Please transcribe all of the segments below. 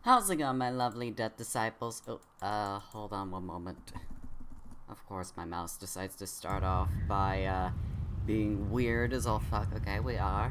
How's it going, my lovely death disciples? Oh, hold on one moment. Of course, my mouse decides to start off by, being weird as all fuck. Okay, we are,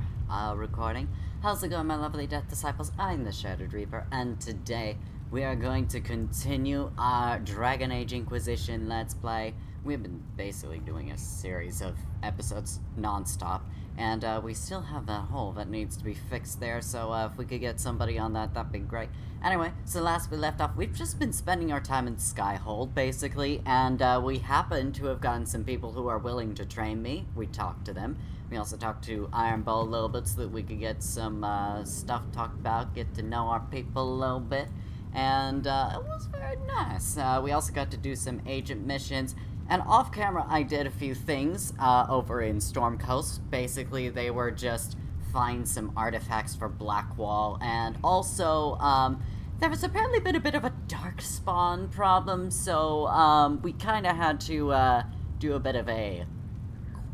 recording. How's it going, my lovely death disciples? I'm the Shattered Reaper, and today we are going to continue our Dragon Age Inquisition Let's Play. We've been basically doing a series of episodes non-stop, and we still have that hole that needs to be fixed there, so if we could get somebody on that, that'd be great. Anyway, so last we left off, we've just been spending our time in Skyhold, basically, and we happen to have gotten some people who are willing to train me. We talked to them. We also talked to Iron Bowl a little bit so that we could get some stuff talked about, get to know our people a little bit, and it was very nice. We also got to do some agent missions. And off-camera, I did a few things over in Storm Coast. Basically, they were just find some artifacts for Blackwall, and also, there was apparently been a bit of a dark spawn problem, so, we kind of had to, do a bit of a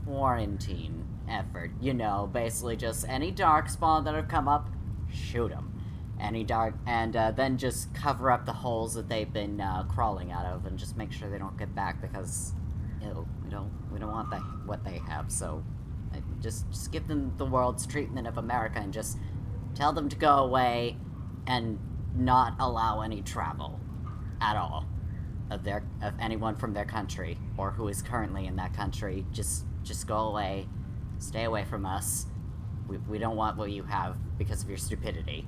quarantine effort. You know, basically just any dark spawn that have come up, shoot them. Any dark, and then just cover up the holes that they've been crawling out of, and just make sure they don't get back, because we don't want what they have. So just give them the world's treatment of America, and just tell them to go away, and not allow any travel at all of anyone from their country or who is currently in that country. Just go away, stay away from us. We don't want what you have because of your stupidity.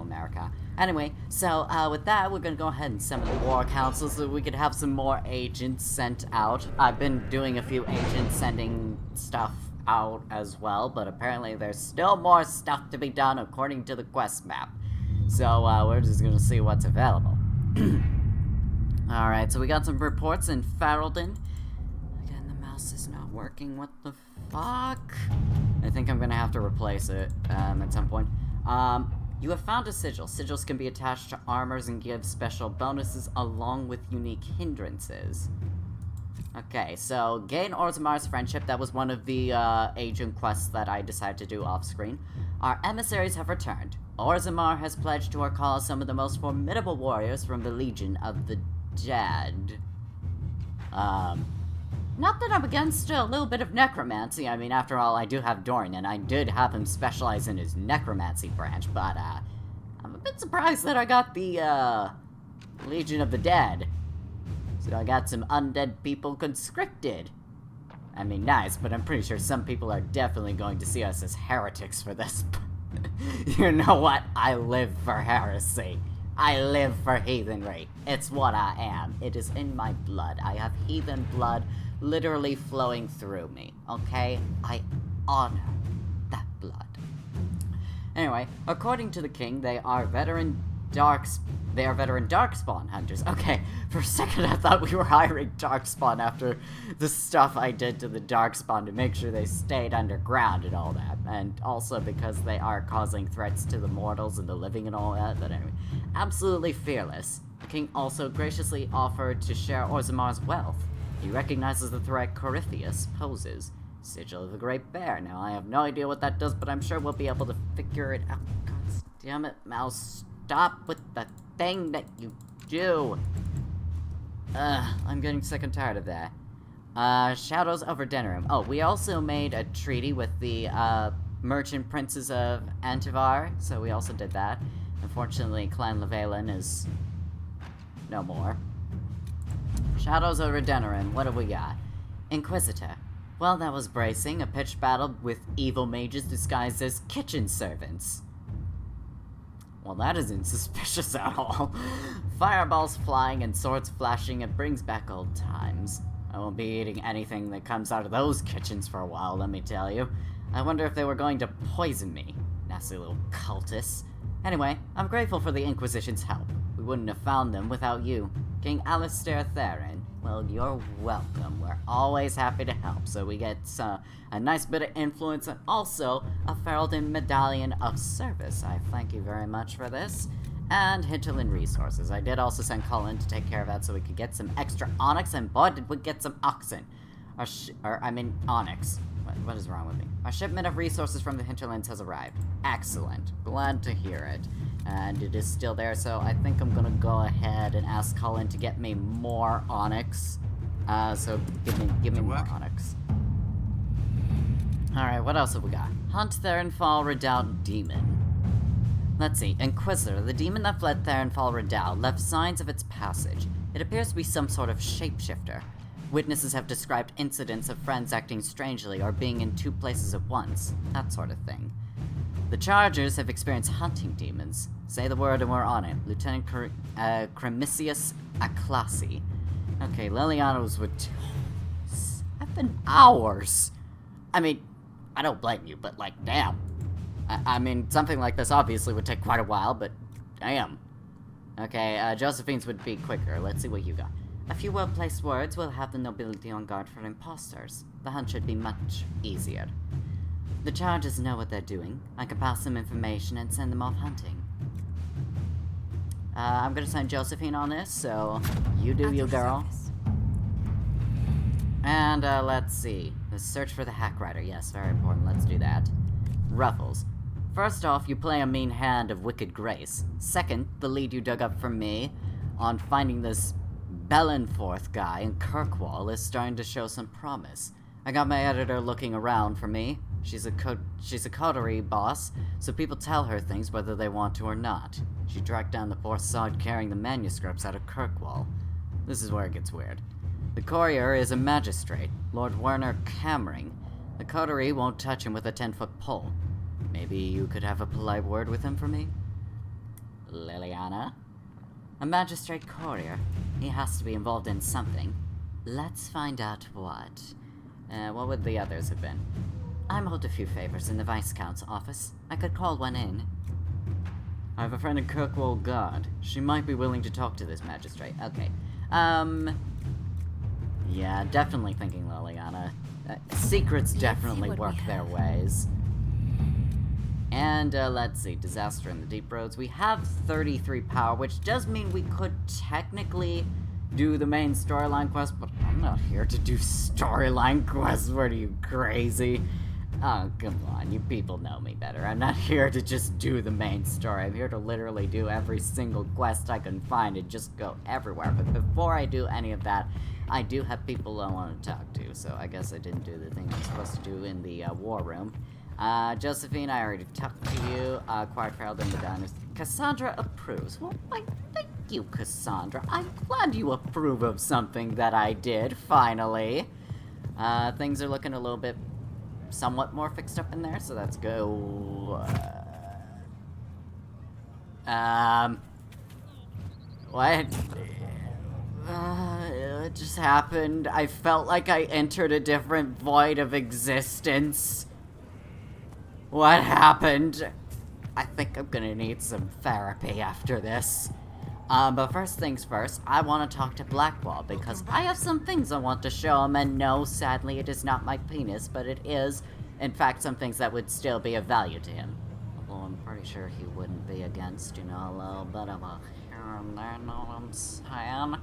America. Anyway, so with that, we're gonna go ahead and summon the War Council so that we could have some more agents sent out. I've been doing a few agents sending stuff out as well, but apparently there's still more stuff to be done according to the quest map. So we're just gonna see what's available. Alright, so we got some reports in Ferelden. Again, the mouse is not working. What the fuck? I think I'm gonna have to replace it at some point. You have found a sigil. Sigils can be attached to armors and give special bonuses along with unique hindrances. Okay, so gain Orzamar's friendship. That was one of the agent quests that I decided to do off-screen. Our emissaries have returned. Orzamar has pledged to our cause some of the most formidable warriors from the Legion of the Dead. Not that I'm against a little bit of necromancy. I mean, after all, I do have Dorian, and I did have him specialize in his necromancy branch, but, I'm a bit surprised that I got the, Legion of the Dead. So I got some undead people conscripted. I mean, nice, but I'm pretty sure some people are definitely going to see us as heretics for this. You know what? I live for heresy. I live for heathenry. It's what I am. It is in my blood. I have heathen blood literally flowing through me, okay? I honor that blood. Anyway, according to the king, they are veteran darkspawn hunters. Okay, for a second I thought we were hiring darkspawn after the stuff I did to the darkspawn to make sure they stayed underground and all that, and also because they are causing threats to the mortals and the living and all that. But anyway, absolutely fearless. The king also graciously offered to share Orzamar's wealth. He recognizes the threat Corypheus poses. Sigil of the Great Bear. Now, I have no idea what that does, but I'm sure we'll be able to figure it out. God damn it, mouse. Stop with the thing that you do. I'm getting sick and tired of that. Shadows over Denerim. Oh, we also made a treaty with the, merchant princes of Antivar, so we also did that. Unfortunately, Clan Levalin is no more. Shadows over Denerim, what have we got? Inquisitor. Well, that was bracing. A pitched battle with evil mages disguised as kitchen servants. Well, that isn't suspicious at all. Fireballs flying and swords flashing, it brings back old times. I won't be eating anything that comes out of those kitchens for a while, let me tell you. I wonder if they were going to poison me. Nasty little cultists. Anyway, I'm grateful for the Inquisition's help. We wouldn't have found them without you. King Alistair Theron. Well, you're welcome. We're always happy to help, so we get a nice bit of influence and also a Ferelden Medallion of Service. I thank you very much for this. And Hinterland Resources. I did also send Colin to take care of that so we could get some extra onyx, and boy, did we get some oxen. Onyx. What is wrong with me? Our shipment of resources from the hinterlands has arrived. Excellent. Glad to hear it. And it is still there, so I think I'm gonna go ahead and ask Colin to get me more onyx. So give me more onyx. Alright, what else have we got? Hunt Therenfall Redoubt Demon. Let's see. Inquisitor, the demon that fled Therenfall Redoubt, left signs of its passage. It appears to be some sort of shapeshifter. Witnesses have described incidents of friends acting strangely or being in two places at once. That sort of thing. The Chargers have experienced hunting demons. Say the word and we're on it. Lieutenant Cremisius Aclassi. Okay, Liliana was with 7 hours. I mean, I don't blame you, but like, damn. I mean, something like this obviously would take quite a while, but damn. Okay, Josephine's would be quicker. Let's see what you got. A few well-placed words will have the nobility on guard for imposters. The hunt should be much easier. The Chargers know what they're doing. I can pass them information and send them off hunting. I'm gonna send Josephine on this, so you do you, girl. And, let's see. The search for the hack rider. Yes, very important. Let's do that. Ruffles. First off, you play a mean hand of wicked grace. Second, the lead you dug up from me on finding this Bellenforth guy in Kirkwall is starting to show some promise. I got my editor looking around for me. She's a coterie boss, so people tell her things whether they want to or not. She tracked down the poor sod carrying the manuscripts out of Kirkwall. This is where it gets weird. The courier is a magistrate, Lord Werner Cammering. The coterie won't touch him with a 10-foot pole. Maybe you could have a polite word with him for me? Liliana? A magistrate courier. He has to be involved in something. Let's find out what. What would the others have been? I'm owed a few favors in the Viscount's office. I could call one in. I have a friend in Kirkwall Guard. She might be willing to talk to this magistrate. Okay. Yeah, definitely thinking Liliana. Secrets definitely work their ways. And, let's see, Disaster in the Deep Roads. We have 33 power, which does mean we could technically do the main storyline quest, but I'm not here to do storyline quests. What are you, crazy? Oh, come on, you people know me better. I'm not here to just do the main story. I'm here to literally do every single quest I can find and just go everywhere. But before I do any of that, I do have people I want to talk to, so I guess I didn't do the thing I'm supposed to do in the war room. Josephine, I already talked to you. Quiet Harold in the diners. Cassandra approves. Well, thank you, Cassandra. I'm glad you approve of something that I did, finally. Things are looking a little bit somewhat more fixed up in there, so let's go. What? It just happened. I felt like I entered a different void of existence. What happened? I think I'm gonna need some therapy after this. But first things first, I want to talk to Blackwall, because I have some things I want to show him, and no, sadly, it is not my penis, but it is, in fact, some things that would still be of value to him. Although I'm pretty sure he wouldn't be against, you know, a little bit of a here and there, know what I'm saying?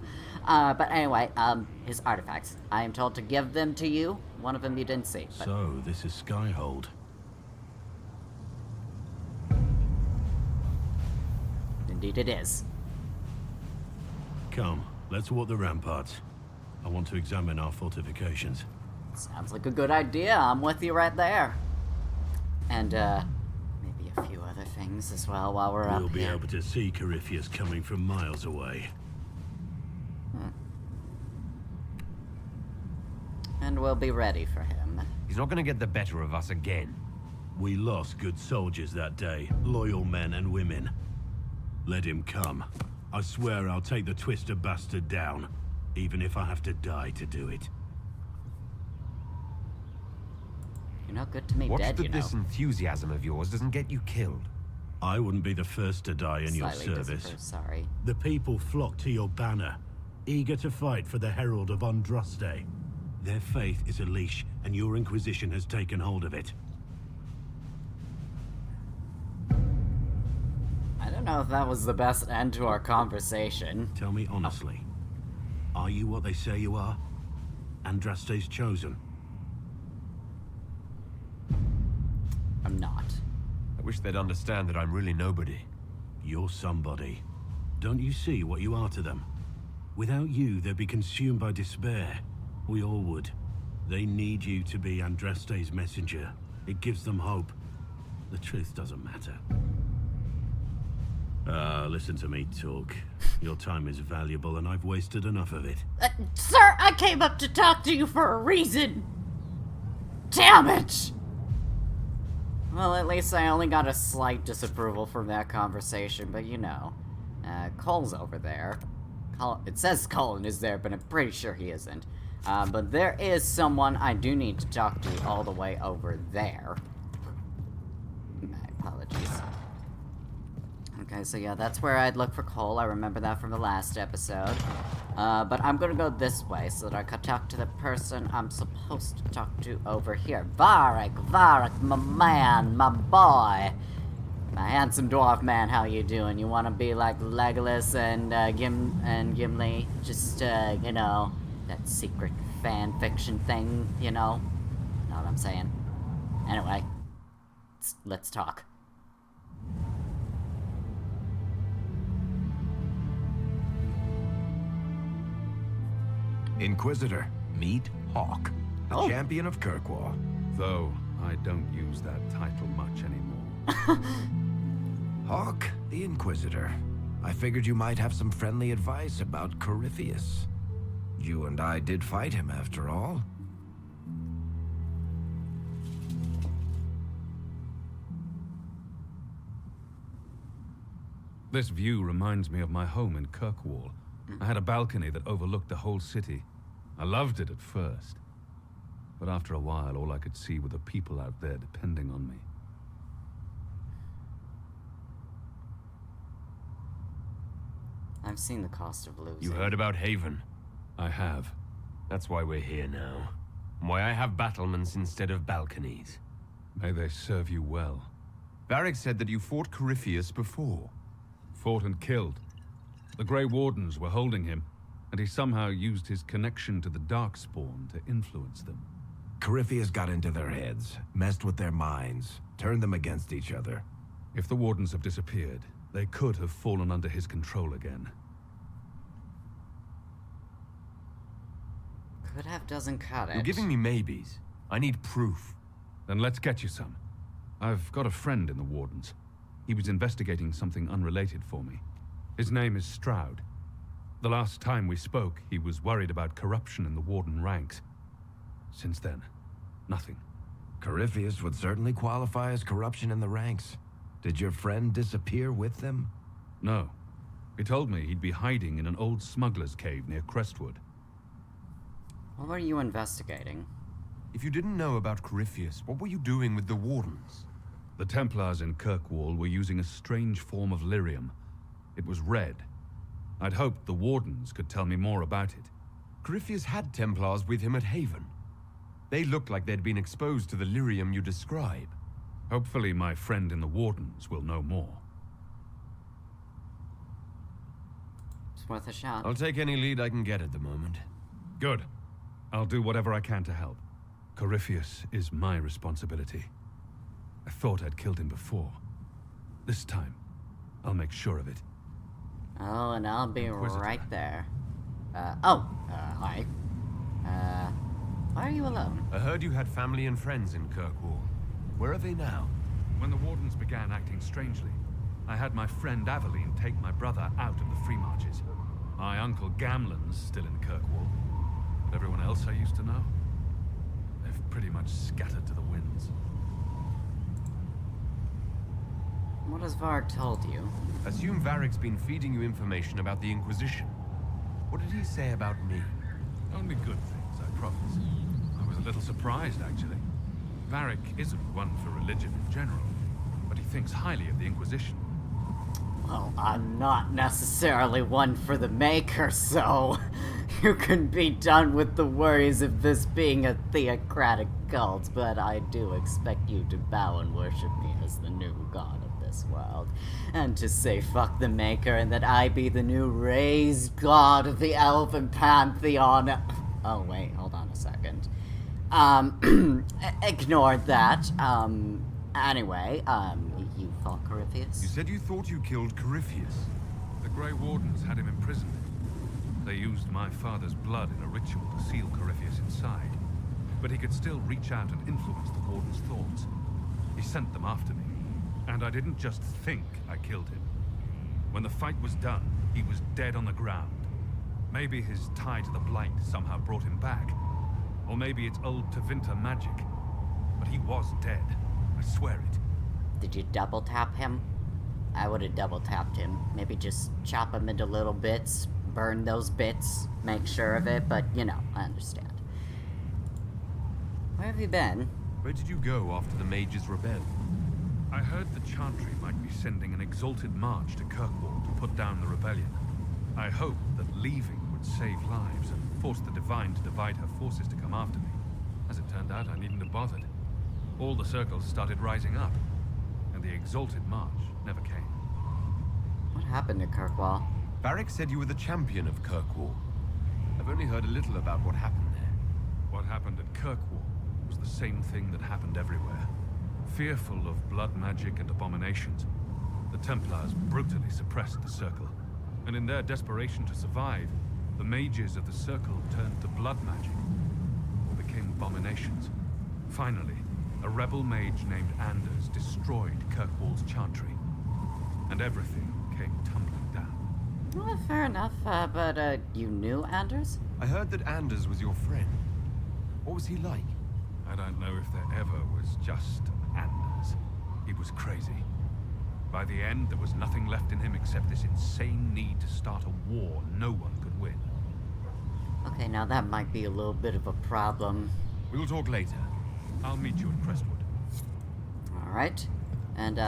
But anyway, his artifacts. I am told to give them to you. One of them you didn't see. But... So, this is Skyhold. Indeed it is. Come, let's walk the ramparts. I want to examine our fortifications. Sounds like a good idea. I'm with you right there. And, maybe a few other things as well while we're up here. We'll be able to see Corypheus coming from miles away. And we'll be ready for him. He's not gonna get the better of us again. We lost good soldiers that day, loyal men and women. Let him come. I swear I'll take the twister bastard down, even if I have to die to do it. You're not good to me Watch dead, that you know. this enthusiasm of yours doesn't get you killed. I wouldn't be the first to die in your Slightly service. disapprove, sorry. The people flock to your banner, eager to fight for the Herald of Andraste. Their faith is a leash, and your Inquisition has taken hold of it. I don't know if that was the best end to our conversation. Tell me honestly, are you what they say you are? Andraste's chosen? I'm not. I wish they'd understand that I'm really nobody. You're somebody. Don't you see what you are to them? Without you, they'd be consumed by despair. We all would. They need you to be Andraste's messenger. It gives them hope. The truth doesn't matter. Listen to me talk. Your time is valuable and I've wasted enough of it. Sir, I came up to talk to you for a reason. Damn it! Well, at least I only got a slight disapproval from that conversation, but you know. Cole's over there. It says Colin is there, but I'm pretty sure he isn't. But there is someone I do need to talk to all the way over there. My apologies. Okay, so yeah, that's where I'd look for Cole. I remember that from the last episode. But I'm gonna go this way so that I can talk to the person I'm supposed to talk to over here. Varric, my man, my boy. My handsome dwarf man, how you doing? You wanna be like Legolas and Gimli? Just, you know, that secret fan fiction thing, you know? Know what I'm saying? Anyway, let's talk. Inquisitor, meet Hawk, the Oh. champion of Kirkwall. Though I don't use that title much anymore. Hawk, the Inquisitor. I figured you might have some friendly advice about Corypheus. You and I did fight him, after all. This view reminds me of my home in Kirkwall. I had a balcony that overlooked the whole city. I loved it at first. But after a while, all I could see were the people out there depending on me. I've seen the cost of losing. You heard about Haven? I have. That's why we're here now. And why I have battlements instead of balconies. May they serve you well. Varric said that you fought Corypheus before. Fought and killed. The Grey Wardens were holding him, and he somehow used his connection to the Darkspawn to influence them. Corypheus got into their heads, messed with their minds, turned them against each other. If the Wardens have disappeared, they could have fallen under his control again. Could have doesn't cut it. You're giving me maybes. I need proof. Then let's get you some. I've got a friend in the Wardens. He was investigating something unrelated for me. His name is Stroud. The last time we spoke, he was worried about corruption in the Warden ranks. Since then, nothing. Corypheus would certainly qualify as corruption in the ranks. Did your friend disappear with them? No. He told me he'd be hiding in an old smuggler's cave near Crestwood. What were you investigating? If you didn't know about Corypheus, what were you doing with the Wardens? The Templars in Kirkwall were using a strange form of lyrium. It was red. I'd hoped the Wardens could tell me more about it. Corypheus had Templars with him at Haven. They looked like they'd been exposed to the lyrium you describe. Hopefully my friend in the Wardens will know more. It's worth a shot. I'll take any lead I can get at the moment. Good. I'll do whatever I can to help. Corypheus is my responsibility. I thought I'd killed him before. This time, I'll make sure of it. Oh, and I'll be Inquisitor. right there. Hi. Why are you alone? I heard you had family and friends in Kirkwall. Where are they now? When the Wardens began acting strangely, I had my friend Aveline take my brother out of the Free Marches. My uncle Gamlen's still in Kirkwall. But everyone else I used to know, they've pretty much scattered to the winds. What has Varg told you? Assume Varric's been feeding you information about the Inquisition. What did he say about me? Only good things, I promise. I was a little surprised, actually. Varric isn't one for religion in general, but he thinks highly of the Inquisition. Well, I'm not necessarily one for the Maker, so you can be done with the worries of this being a theocratic cult, but I do expect you to bow and worship me as the new god of this world, and to say fuck the Maker and that I be the new raised god of the Elven Pantheon. Oh wait, hold on a second. Ignore that. Anyway, you fought Corypheus? You said you thought you killed Corypheus. The Grey Wardens had him imprisoned. They used my father's blood in a ritual to seal Corypheus inside. But he could still reach out and influence the Warden's thoughts. He sent them after me. And I didn't just think I killed him. When the fight was done, he was dead on the ground. Maybe his tie to the Blight somehow brought him back. Or maybe it's old Tevinter magic. But he was dead. I swear it. Did you double tap him? I would have double tapped him. Maybe just chop him into little bits, burn those bits, make sure of it, but you know, I understand. Where have you been? Where did you go after the mages rebelled? I heard the Chantry might be sending an exalted march to Kirkwall to put down the rebellion. I hoped that leaving would save lives and force the Divine to divide her forces to come after me. As it turned out, I needn't have bothered. All the circles started rising up, and the exalted march never came. What happened to Kirkwall? Varric said you were the champion of Kirkwall. I've only heard a little about what happened there. What happened at Kirkwall was the same thing that happened everywhere. Fearful of blood magic and abominations, the Templars brutally suppressed the Circle. And in their desperation to survive, the mages of the Circle turned to blood magic, or became abominations. Finally, a rebel mage named Anders destroyed Kirkwall's Chantry, and everything came tumbling down. Well, fair enough, but you knew Anders? I heard that Anders was your friend. What was he like? I don't know if there ever was just Anders. He was crazy. By the end, there was nothing left in him except this insane need to start a war no one could win. Okay, now that might be a little bit of a problem. We'll talk later. I'll meet you in Crestwood. Alright. And,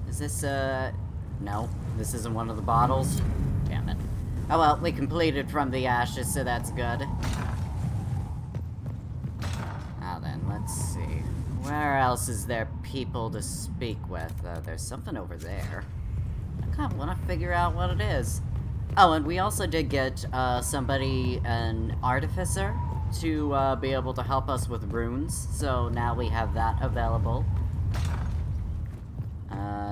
is this, no, this isn't one of the bottles. Damn it. Oh well, we completed from the ashes, so that's good. Now then, let's see. Where else is there people to speak with? There's something over there. I kind of want to figure out what it is. Oh, and we also did get, somebody, an artificer, to, be able to help us with runes. So now we have that available.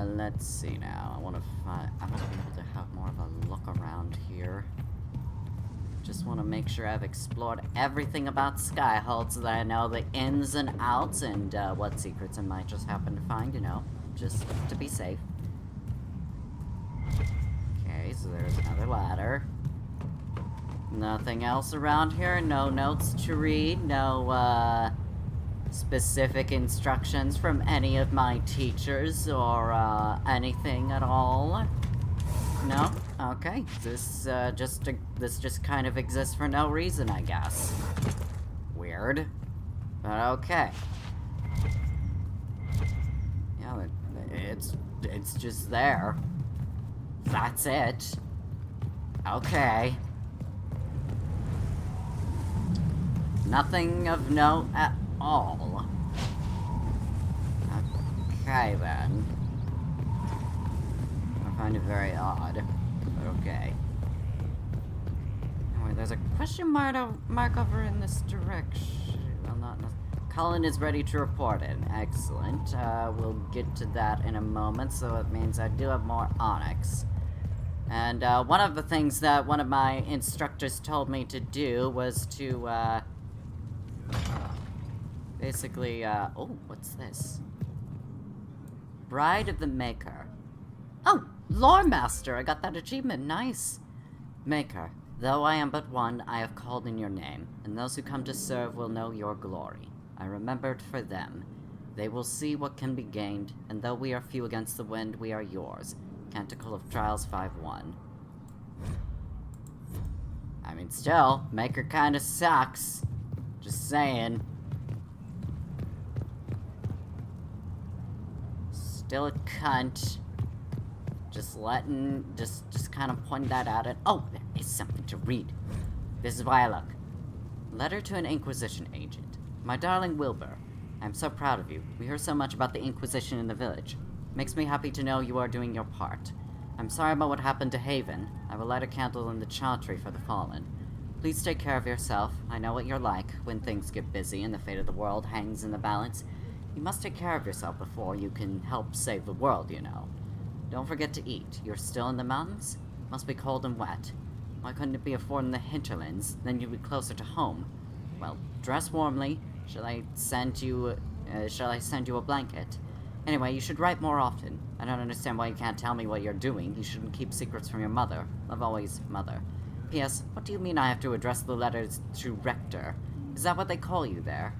Let's see now. I want to be able to have more of a look around here. Just want to make sure I've explored everything about Skyhold so that I know the ins and outs and what secrets I might just happen to find, you know, just to be safe. Okay, so there's another ladder. Nothing else around here, no notes to read, no specific instructions from any of my teachers or anything at all. No? Okay. This just kind of exists for no reason, I guess. Weird. But okay. Yeah, it's just there. That's it. Okay. Nothing of note at all. Okay then. I find it very odd, but okay. Anyway, there's a question mark over in this direction. Well, not Cullen is ready to report in. Excellent. We'll get to that in a moment, so it means I do have more onyx. And one of the things that one of my instructors told me to do was to basically, oh, what's this? Bride of the Maker. Oh, Lore Master, I got that achievement, nice. Maker, though I am but one, I have called in your name, and those who come to serve will know your glory. I remembered for them. They will see what can be gained, and though we are few against the wind, we are yours. Canticle of Trials 5:1. I mean, still, Maker kinda sucks. Just saying. Still a cunt. Just kind of point that out. Oh, there is something to read. This is why I look. Letter to an Inquisition agent. My darling Wilbur, I am so proud of you. We hear so much about the Inquisition in the village. Makes me happy to know you are doing your part. I'm sorry about what happened to Haven. I will light a candle in the Chantry for the fallen. Please take care of yourself. I know what you're like when things get busy and the fate of the world hangs in the balance. You must take care of yourself before you can help save the world, you know. Don't forget to eat. You're still in the mountains? Must be cold and wet. Why couldn't it be afforded in the hinterlands? Then you'd be closer to home. Well, dress warmly. Shall I send you a blanket? Anyway, you should write more often. I don't understand why you can't tell me what you're doing. You shouldn't keep secrets from your mother. Love always, Mother. P.S. What do you mean I have to address the letters to Rector? Is that what they call you there?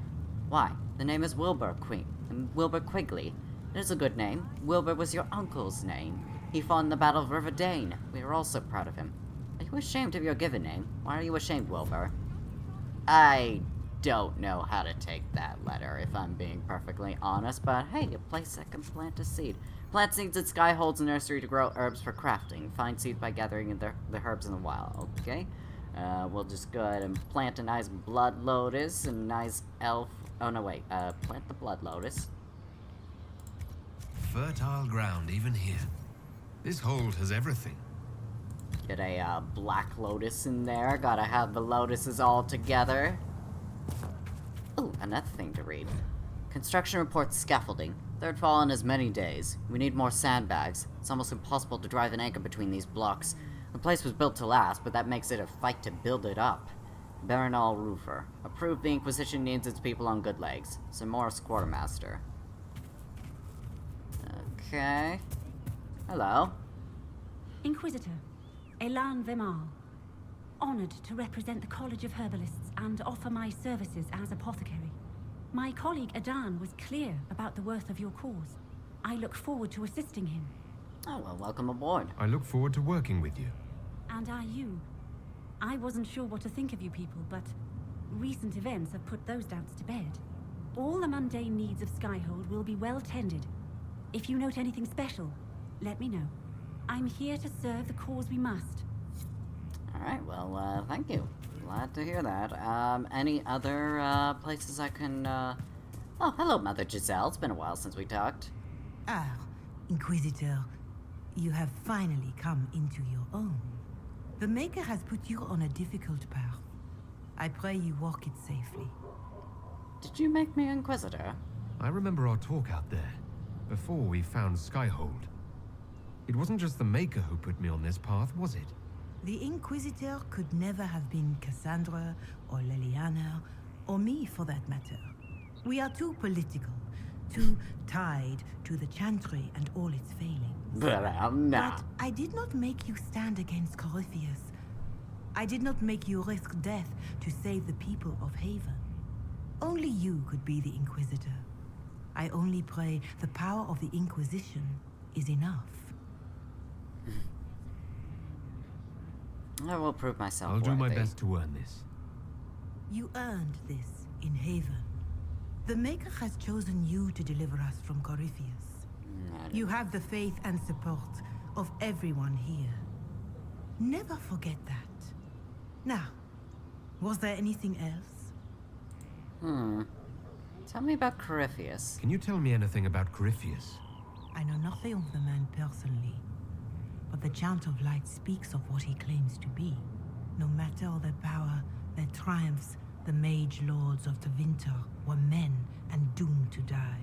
Why? The name is Wilbur Quigley. It is a good name. Wilbur was your uncle's name. He fought in the Battle of River Dane. We are all so proud of him. Are you ashamed of your given name? Why are you ashamed, Wilbur? I don't know how to take that letter, if I'm being perfectly honest, but hey, a place that can plant a seed. Plant seeds at Skyhold's nursery to grow herbs for crafting. Find seeds by gathering the herbs in the wild, okay? We'll just go ahead and plant a nice blood lotus and a nice elf... Oh, no, wait. Plant the blood lotus. Fertile ground even here. This hold has everything. Get a black lotus in there. Gotta have the lotuses all together. Ooh, another thing to read. Construction reports scaffolding. Third fall in as many days. We need more sandbags. It's almost impossible to drive an anchor between these blocks. The place was built to last, but that makes it a fight to build it up. Baronal Roofer. Approved, the Inquisition needs its people on good legs. Some more Quartermaster. Okay. Hello. Inquisitor, Elan Vemal. Honored to represent the College of Herbalists and offer my services as apothecary. My colleague Adan was clear about the worth of your cause. I look forward to assisting him. Oh, well, welcome aboard. I look forward to working with you. And are you? I wasn't sure what to think of you people, but recent events have put those doubts to bed. All the mundane needs of Skyhold will be well tended. If you note anything special, let me know. I'm here to serve the cause we must. Alright, well, thank you. Glad to hear that. Any other, places I can, Oh, hello, Mother Giselle. It's been a while since we talked. Ah, Inquisitor, you have finally come into your own. The Maker has put you on a difficult path. I pray you walk it safely. Did you make me Inquisitor? I remember our talk out there, before we found Skyhold. It wasn't just the Maker who put me on this path, was it? The Inquisitor could never have been Cassandra, or Liliana, or me for that matter. We are too political, too tied to the Chantry and all its failings. But I did not make you stand against Corypheus. I did not make you risk death to save the people of Haven. Only you could be the Inquisitor. I only pray the power of the Inquisition is enough. I will prove myself I'll do my worthy. best to earn this. You earned this in Haven. The Maker has chosen you to deliver us from Corypheus. You have the faith and support of everyone here. Never forget that. Now, was there anything else? Tell me about Corypheus. Can you tell me anything about Corypheus? I know nothing of the man personally, but the Chant of Light speaks of what he claims to be. No matter their power, their triumphs, the mage lords of the winter were men and doomed to die.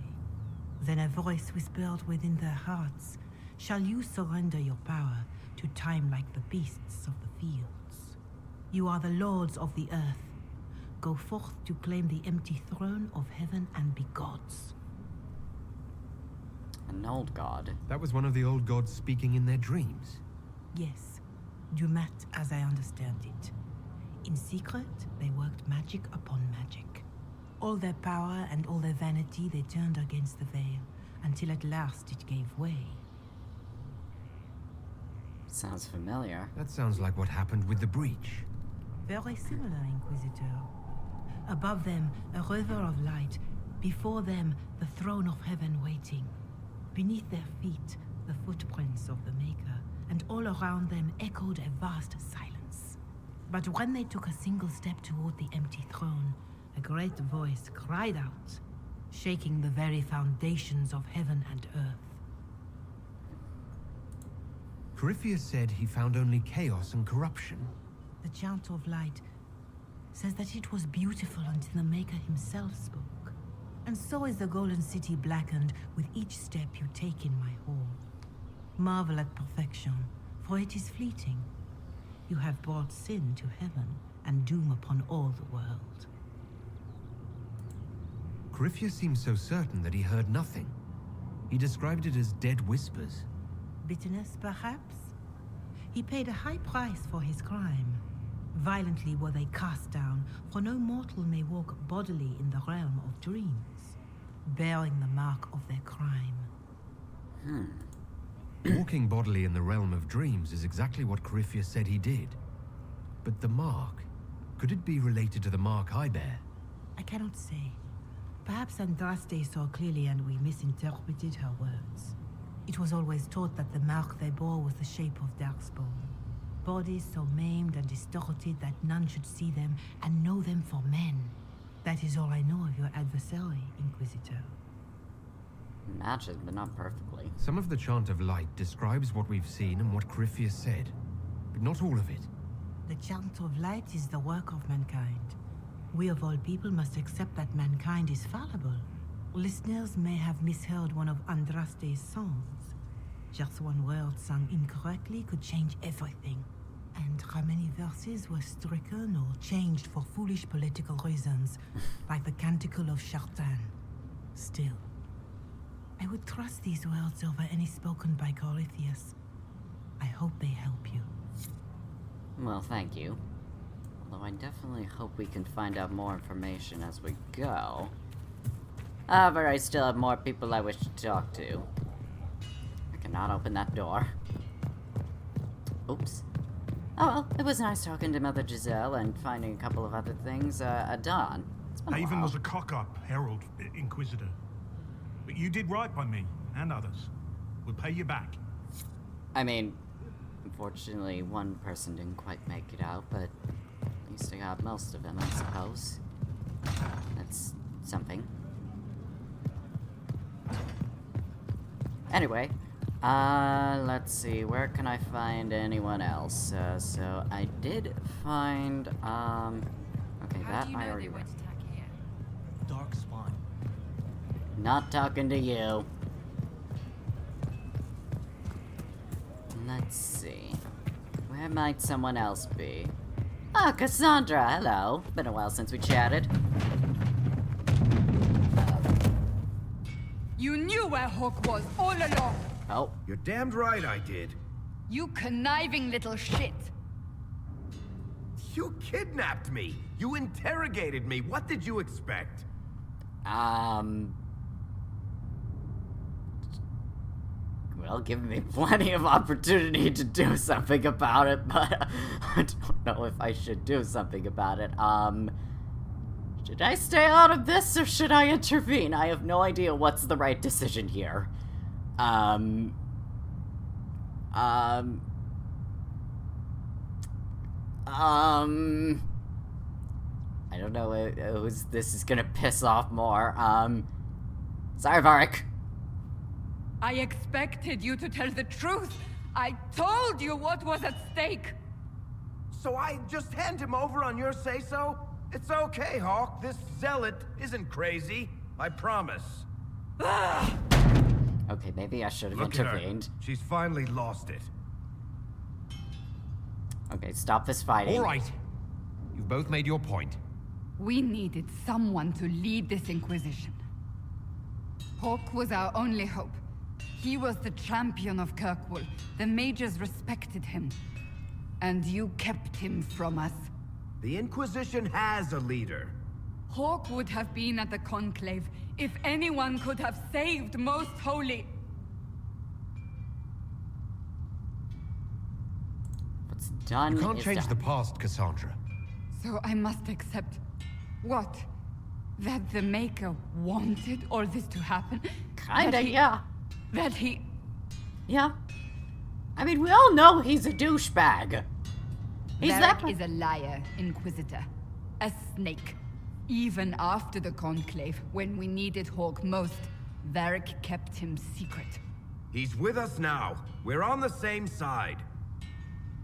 Then a voice whispered within their hearts, "Shall you surrender your power to time like the beasts of the fields? You are the lords of the earth. Go forth to claim the empty throne of heaven and be gods." An old god. That was one of the old gods speaking in their dreams. Yes, Dumat, as I understand it. In secret, they worked magic upon magic. All their power and all their vanity they turned against the veil, until at last it gave way. Sounds familiar. That sounds like what happened with the breach. Very similar, Inquisitor. Above them, a river of light. Before them, the throne of heaven waiting. Beneath their feet, the footprints of the Maker, and all around them echoed a vast silence. But when they took a single step toward the empty throne, a great voice cried out, shaking the very foundations of heaven and earth. Corypheus said he found only chaos and corruption. The Chant of Light says that it was beautiful until the Maker himself spoke. And so is the Golden City blackened with each step you take in my hall. Marvel at perfection, for it is fleeting. You have brought sin to heaven, and doom upon all the world. Corypheus seems so certain that he heard nothing. He described it as dead whispers. Bitterness, perhaps? He paid a high price for his crime. Violently were they cast down, for no mortal may walk bodily in the realm of dreams, bearing the mark of their crime. Walking bodily in the realm of dreams is exactly what Corypheus said he did. But the mark, could it be related to the mark I bear? I cannot say. Perhaps Andraste saw clearly and we misinterpreted her words. It was always taught that the mark they bore was the shape of Darkspawn. Bodies so maimed and distorted that none should see them and know them for men. That is all I know of your adversary, Inquisitor. Imagine, but not perfectly. Some of the Chant of Light describes what we've seen and what Corypheus said, but not all of it. The Chant of Light is the work of mankind. We of all people must accept that mankind is fallible. Listeners may have misheard one of Andraste's songs. Just one word sung incorrectly could change everything. And how many verses were stricken or changed for foolish political reasons, like the Canticle of Chartan. Still, I would trust these words over any spoken by Corypheus. I hope they help you. Well, thank you. Although I definitely hope we can find out more information as we go. However, I still have more people I wish to talk to. I cannot open that door. Oops. Oh well, it was nice talking to Mother Giselle and finding a couple of other things at dawn. It's been a Haven while. was a cock-up, Herald, Inquisitor. But you did right by me, and others. We'll pay you back. I mean, unfortunately, one person didn't quite make it out, but at least I got most of them, I suppose. That's something. Anyway, let's see, where can I find anyone else? So I did find, okay, that I already went. Darkspawn. Not talking to you. Let's see. Where might someone else be? Ah, Cassandra, hello. Been a while since we chatted. You knew where Hawk was all along! Oh, You're damned right I did. You conniving little shit! You kidnapped me. You interrogated me. What did you expect? well, give me plenty of opportunity to do something about it, but I don't know if I should do something about it. Should I stay out of this or should I intervene? I have no idea what's the right decision here. I don't know who's this is gonna piss off more. Sorry, Varric. I expected you to tell the truth! I told you what was at stake! So I just hand him over on your say-so? It's okay, Hawk. This zealot isn't crazy. I promise. Okay, maybe I should have Look at her. intervened. She's finally lost it. Okay, stop this fighting. All right. You've both made your point. We needed someone to lead this Inquisition. Hawk was our only hope. He was the champion of Kirkwall. The mages respected him. And you kept him from us. The Inquisition has a leader. Hawk would have been at the Conclave if anyone could have saved Most Holy. What's done You can't is change done. the past, Cassandra. So I must accept... what? That the Maker wanted all this to happen? Kinda, That he- yeah. That he... Yeah. I mean, we all know he's a douchebag. He's that... Varric is a liar, Inquisitor. A snake. Even after the Conclave, when we needed Hawk most, Varric kept him secret. He's with us now. We're on the same side.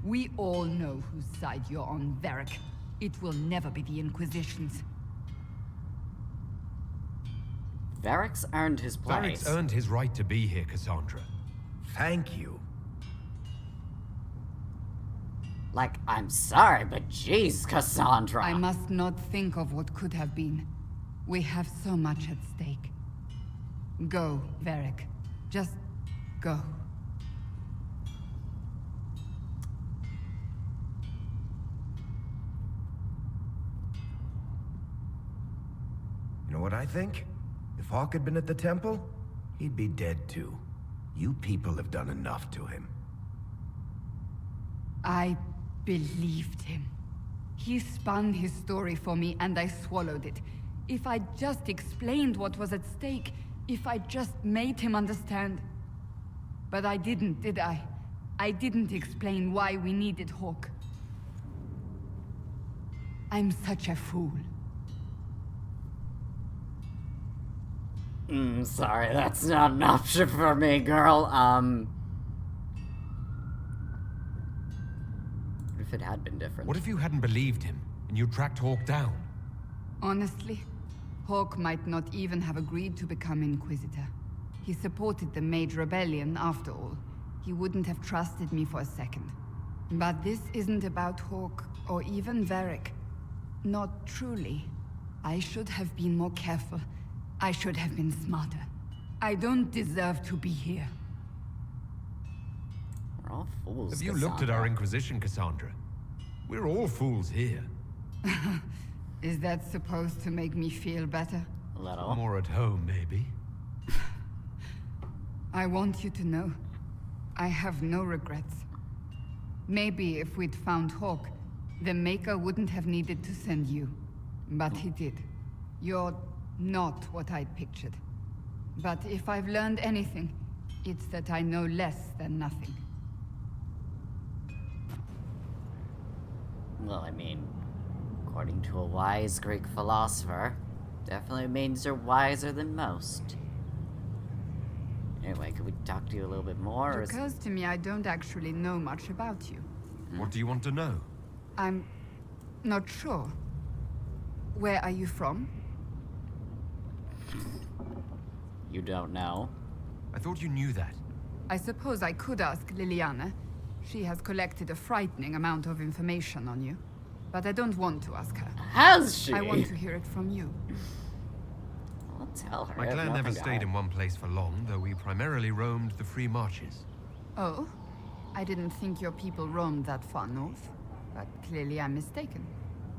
We all know whose side you're on, Varric. It will never be the Inquisition's. Varric's earned his place. Varric's earned his right to be here, Cassandra. Thank you. Like, I'm sorry, but jeez, Cassandra. I must not think of what could have been. We have so much at stake. Go, Varric. Just go. You know what I think? If Hawk had been at the temple, he'd be dead too. You people have done enough to him. I believed him. He spun his story for me and I swallowed it. If I just explained what was at stake, if I just made him understand. But I didn't, did I? I didn't explain why we needed Hawk. I'm such a fool. Sorry, that's not an option for me, girl. What if it had been different? What if you hadn't believed him, and you tracked Hawk down? Honestly, Hawk might not even have agreed to become Inquisitor. He supported the Mage Rebellion, after all. He wouldn't have trusted me for a second. But this isn't about Hawk, or even Varric. Not truly. I should have been more careful. I should have been smarter. I don't deserve to be here. We're all fools, Have you Cassandra. looked at our Inquisition, Cassandra? We're all fools here. Is that supposed to make me feel better? A little. More at home, maybe. I want you to know, I have no regrets. Maybe if we'd found Hawk, the Maker wouldn't have needed to send you. But he did. You're not what I'd pictured. But if I've learned anything, it's that I know less than nothing. Well, I mean, according to a wise Greek philosopher, definitely means you're wiser than most. Anyway, could we talk to you a little bit more? Or It occurs to me I don't actually know much about you. What do you want to know? I'm not sure. Where are you from? You don't know? I thought you knew that. I suppose I could ask Liliana. She has collected a frightening amount of information on you. But I don't want to ask her. Has she? I want to hear it from you. I'll tell her. My I have clan never nothing to stayed hide. in one place for long, though we primarily roamed the free marches. Oh? I didn't think your people roamed that far north. But clearly I'm mistaken.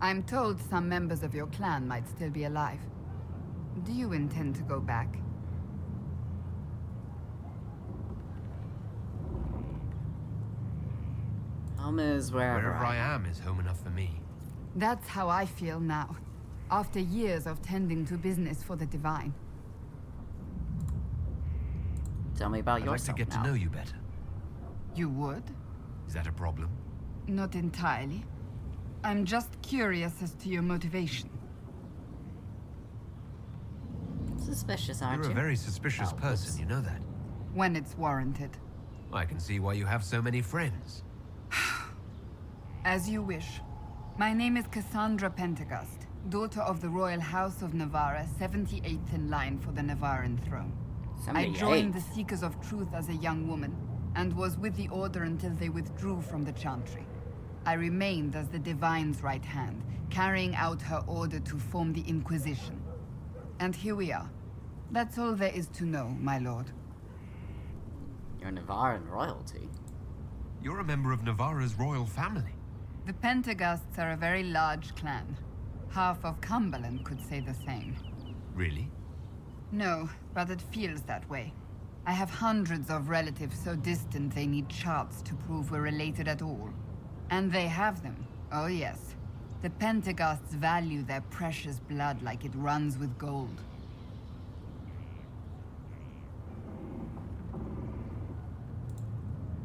I'm told some members of your clan might still be alive. Do you intend to go back? Home is wherever I am is home enough for me. That's how I feel now, after years of tending to business for the Divine. Tell me about I'd like to yourself get now. to know you better. You would? Is that a problem? Not entirely. I'm just curious as to your motivation. Suspicious, aren't You're you? a very suspicious Oh, person, oops. you know that. When it's warranted. I can see why you have so many friends. As you wish. My name is Cassandra Pentagast, daughter of the Royal House of Navarra, 78th in line for the Navarran throne. I 78. joined the Seekers of Truth as a young woman, and was with the Order until they withdrew from the Chantry. I remained as the Divine's right hand, carrying out her order to form the Inquisition. And here we are. That's all there is to know, my lord. You're Navarran royalty. You're a member of Navarra's royal family. The Pentagasts are a very large clan. Half of Cumberland could say the same. Really? No, but it feels that way. I have hundreds of relatives so distant they need charts to prove we're related at all. And they have them. Oh yes. The Pentagasts value their precious blood like it runs with gold.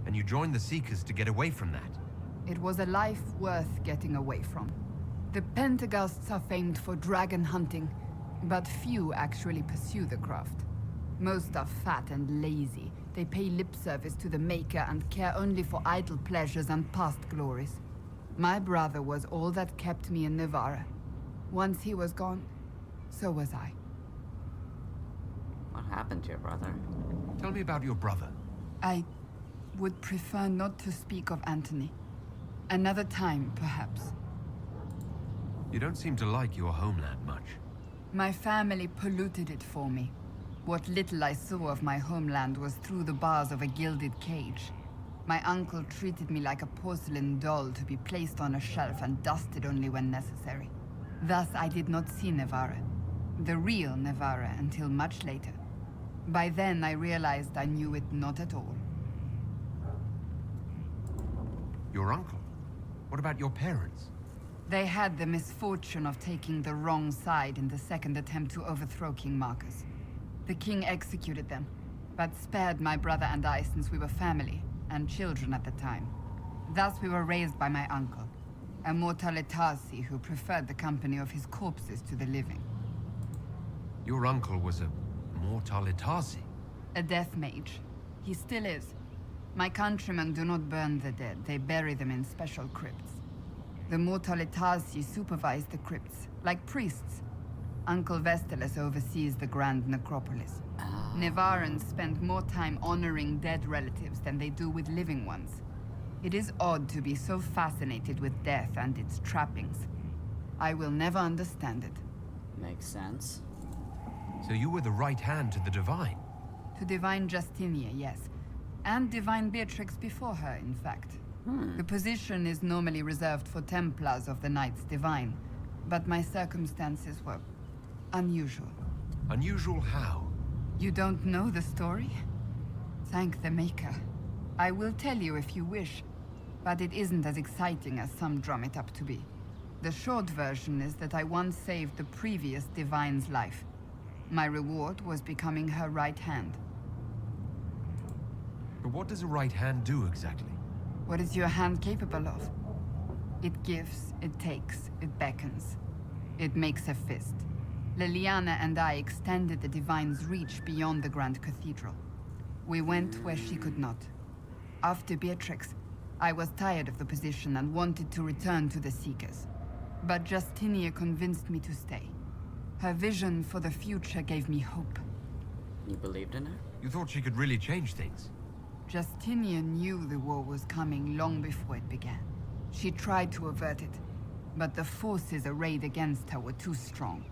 And you joined the Seekers to get away from that. It was a life worth getting away from. The Pentagasts are famed for dragon hunting, but few actually pursue the craft. Most are fat and lazy. They pay lip service to the Maker and care only for idle pleasures and past glories. My brother was all that kept me in Navarra. Once he was gone, so was I. happened to your brother? Tell me about your brother. I would prefer not to speak of Anthony. Another time, perhaps. You don't seem to like your homeland much. My family polluted it for me. What little I saw of my homeland was through the bars of a gilded cage. My uncle treated me like a porcelain doll to be placed on a shelf and dusted only when necessary. Thus, I did not see Nevarra, the real Nevarra, until much later. By then, I realized I knew it not at all. Your uncle? What about your parents? They had the misfortune of taking the wrong side in the second attempt to overthrow King Marcus. The king executed them, but spared my brother and I since we were family, and children at the time. Thus we were raised by my uncle, a Mortalitasi who preferred the company of his corpses to the living. Your uncle was a Mortalitasi? A death mage. He still is. My countrymen do not burn the dead, they bury them in special crypts. The Mortalitasi supervise the crypts, like priests. Uncle Vestalis oversees the Grand Necropolis. Nevarrans spend more time honoring dead relatives than they do with living ones. It is odd to be so fascinated with death and its trappings. I will never understand it. Makes sense. So you were the right hand to the Divine? To Divine Justinia, yes. And Divine Beatrix before her, in fact. The position is normally reserved for Templars of the Knights Divine, but my circumstances were unusual. Unusual how? You don't know the story? Thank the Maker. I will tell you if you wish, but it isn't as exciting as some drum it up to be. The short version is that I once saved the previous Divine's life. My reward was becoming her right hand. But what does a right hand do exactly? What is your hand capable of? It gives, it takes, it beckons. It makes a fist. Liliana and I extended the Divine's reach beyond the Grand Cathedral. We went where she could not. After Beatrix, I was tired of the position and wanted to return to the Seekers. But Justinia convinced me to stay. Her vision for the future gave me hope. You believed in her? You thought she could really change things? Justinia knew the war was coming long before it began. She tried to avert it, but the forces arrayed against her were too strong.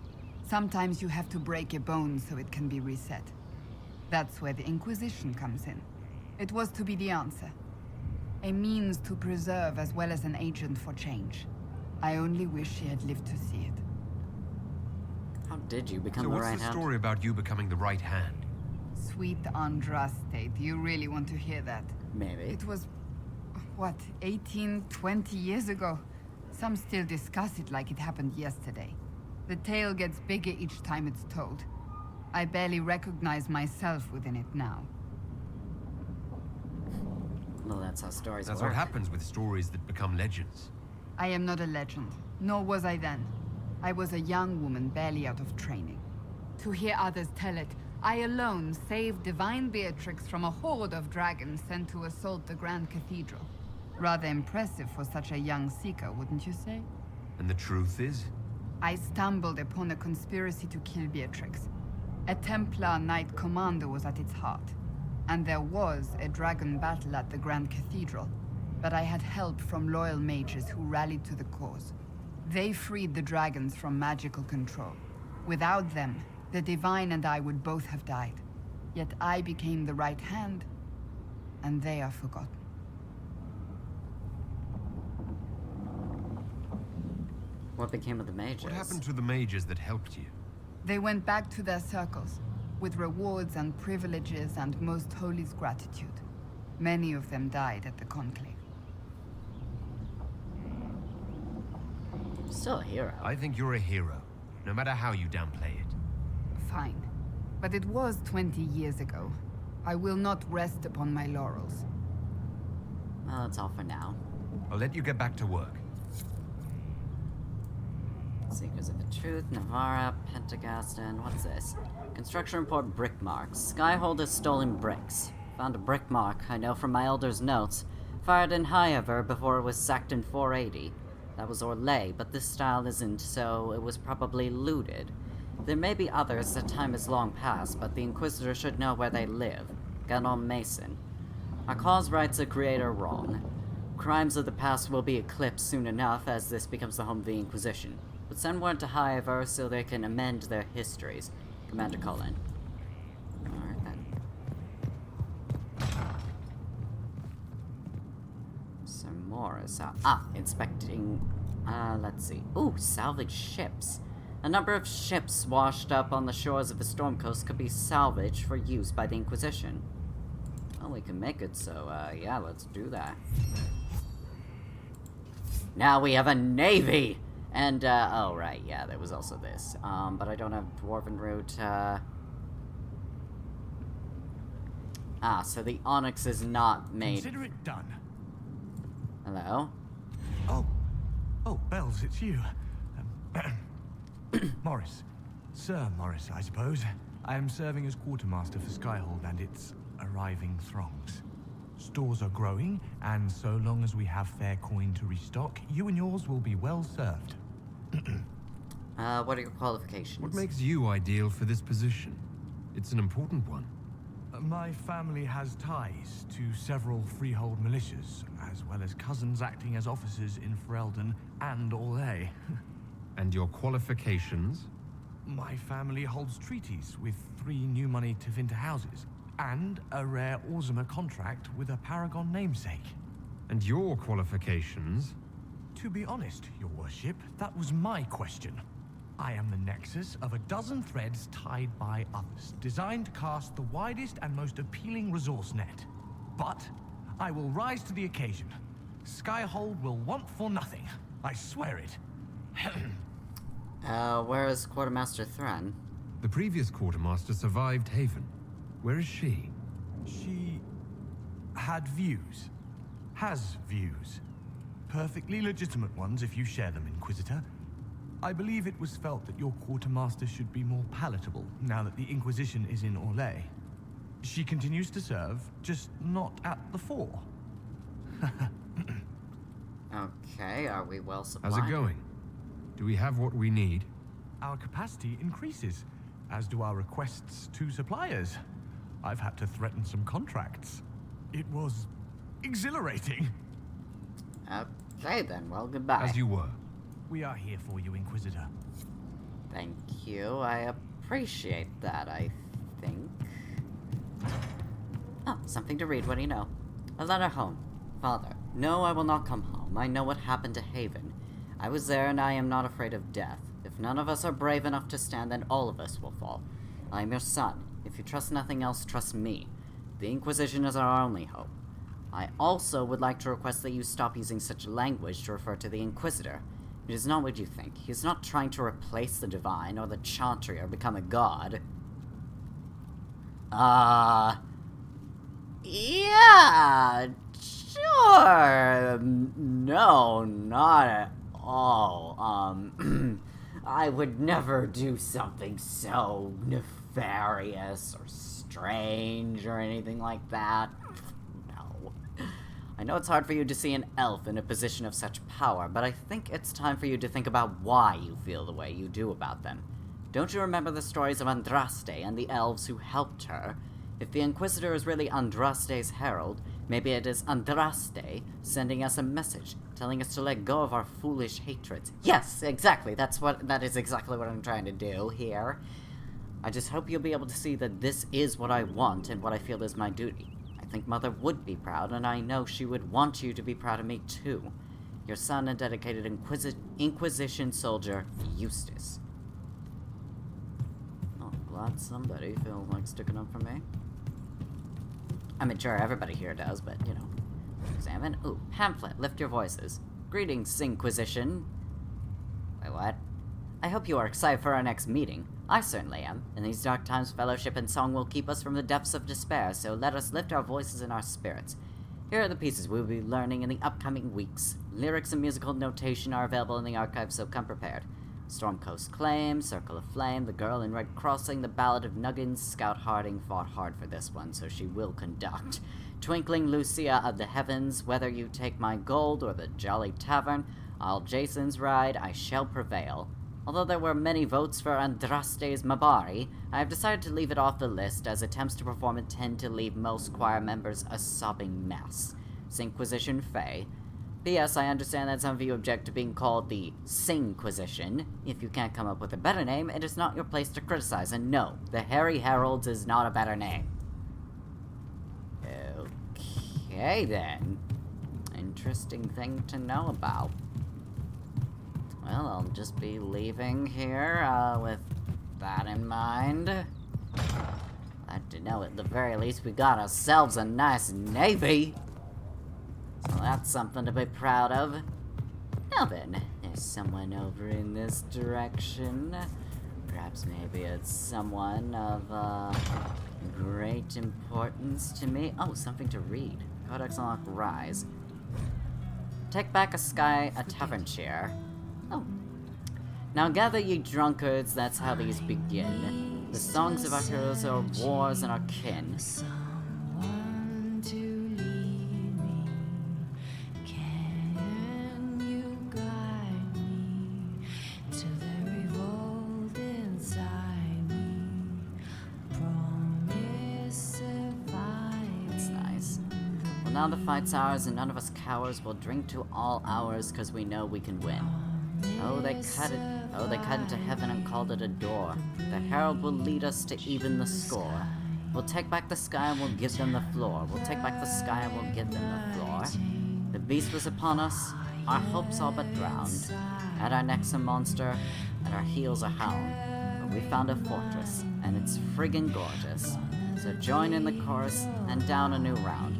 Sometimes you have to break a bone so it can be reset. That's where the Inquisition comes in. It was to be the answer. A means to preserve as well as an agent for change. I only wish she had lived to see it. How did you become So the what's right the hand? story about you becoming the right hand? Sweet Andraste, do you really want to hear that? Maybe. It was, what, 18, 20 years ago? Some still discuss it like it happened yesterday. The tale gets bigger each time it's told. I barely recognize myself within it now. Well, that's how stories That's work. what happens with stories that become legends. I am not a legend, nor was I then. I was a young woman barely out of training. To hear others tell it, I alone saved Divine Beatrix from a horde of dragons sent to assault the Grand Cathedral. Rather impressive for such a young seeker, wouldn't you say? And the truth is? I stumbled upon a conspiracy to kill Beatrix. A Templar Knight Commander was at its heart. And there was a dragon battle at the Grand Cathedral. But I had help from loyal mages who rallied to the cause. They freed the dragons from magical control. Without them, the Divine and I would both have died. Yet I became the right hand, and they are forgotten. What became of the mages? What happened to the mages that helped you? They went back to their circles, with rewards and privileges and Most Holy's gratitude. Many of them died at the Conclave. Still a hero. I think you're a hero, no matter how you downplay it. Fine. But it was 20 years ago. I will not rest upon my laurels. Well, that's all for now. I'll let you get back to work. Seekers of the Truth, Navarra, Pentagast, and what's this? Construction report brick marks. Skyhold has stolen bricks. Found a brick mark, I know from my elder's notes. Fired in Highever before it was sacked in 480. That was Orlais, but this style isn't, so it was probably looted. There may be others that time is long past, but the Inquisitor should know where they live. Ganon Mason. Our cause rights a greater wrong. Crimes of the past will be eclipsed soon enough as this becomes the home of the Inquisition. But send word to Higher so they can amend their histories. Commander Cullen. Alright then. Sir Morris. Inspecting. Let's see. Ooh, salvaged ships. A number of ships washed up on the shores of the Storm Coast could be salvaged for use by the Inquisition. Well, we can make it, so, yeah, let's do that. Now we have a navy! And, oh, right, yeah, there was also this. But I don't have Dwarven Root, so the Onyx is not made... Consider it done. Hello? Oh, Bells, it's you. Morris. Sir Morris, I suppose. I am serving as quartermaster for Skyhold and its arriving throngs. Stores are growing, and so long as we have fair coin to restock, you and yours will be well served. What are your qualifications? What makes you ideal for this position? It's an important one. My family has ties to several freehold militias, as well as cousins acting as officers in Ferelden and Orlais. And your qualifications? My family holds treaties with 3 new money Tevinter houses, and a rare Orzuma contract with a Paragon namesake. And your qualifications? To be honest, your worship, that was my question. I am the nexus of a dozen threads tied by others, designed to cast the widest and most appealing resource net. But I will rise to the occasion. Skyhold will want for nothing. I swear it. Where is Quartermaster Thran? The previous quartermaster survived Haven. Where is she? She had views. Has views. Perfectly legitimate ones if you share them, Inquisitor. I believe it was felt that your quartermaster should be more palatable now that the Inquisition is in Orlais. She continues to serve, just not at the fore. Okay, are we well supplied? How's it going? Do we have what we need? Our capacity increases, as do our requests to suppliers. I've had to threaten some contracts. It was exhilarating. Okay then, well, goodbye. As you were. We are here for you, Inquisitor. Thank you, I appreciate that, I think. Oh, something to read, what do you know? A letter home. Father, no, I will not come home. I know what happened to Haven. I was there and I am not afraid of death. If none of us are brave enough to stand, then all of us will fall. I am your son. If you trust nothing else, trust me. The Inquisition is our only hope. I also would like to request that you stop using such language to refer to the Inquisitor. It is not what you think. He is not trying to replace the Divine or the Chantry or become a god. Yeah, sure. No, not at all. I would never do something so nefarious or strange or anything like that. No. I know it's hard for you to see an elf in a position of such power, but I think it's time for you to think about why you feel the way you do about them. Don't you remember the stories of Andraste and the elves who helped her? If the Inquisitor is really Andraste's herald, maybe it is Andraste sending us a message, telling us to let go of our foolish hatreds. Yes, exactly, that is exactly what I'm trying to do here. I just hope you'll be able to see that this is what I want and what I feel is my duty. I think Mother would be proud, and I know she would want you to be proud of me too. Your son and dedicated Inquisition soldier, Eustace. Oh, glad somebody feels like sticking up for me. I mean, sure, everybody here does, but, you know. Examine. Ooh, pamphlet. Lift your voices. Greetings, Inquisition. Wait, what? I hope you are excited for our next meeting. I certainly am. In these dark times, fellowship and song will keep us from the depths of despair, so let us lift our voices and our spirits. Here are the pieces we will be learning in the upcoming weeks. Lyrics and musical notation are available in the archive, so come prepared. Storm Coast Claim, Circle of Flame, The Girl in Red Crossing, The Ballad of Nuggins. Scout Harding fought hard for this one, so she will conduct. Twinkling Lucia of the Heavens, Whether You Take My Gold or The Jolly Tavern, All Jason's Ride, I Shall Prevail. Although there were many votes for DraAAMAAA, I have decided to leave it off the list, as attempts to perform it tend to leave most choir members a sobbing mess. Inquisition Fae. P.S. I understand that some of you object to being called the Singquisition. If you can't come up with a better name, it is not your place to criticize, and no, the Hairy Heralds is not a better name. Okay then. Interesting thing to know about. Well, I'll just be leaving here, with that in mind. Glad to know at the very least we got ourselves a nice navy. So that's something to be proud of. Now then, there's someone over in this direction. Perhaps maybe it's someone of, great importance to me. Oh, something to read. Codex Unlock Rise. Take back a tavern chair. Oh. Now gather ye drunkards, that's how these begin. The songs of our heroes, our wars, and our kin. Someone to lead me. Can you guide me to the revolt inside me? Promise survival. That's nice. Well, now the fight's ours, and none of us cowards will drink to all hours, cause we know we can win. Oh, they cut into heaven and called it a door. The herald will lead us to even the score. We'll take back the sky and we'll give them the floor. We'll take back the sky and we'll give them the floor. The beast was upon us, our hopes all but drowned. At our necks a monster, at our heels a hound. But we found a fortress, and it's friggin' gorgeous. So join in the chorus and down a new round.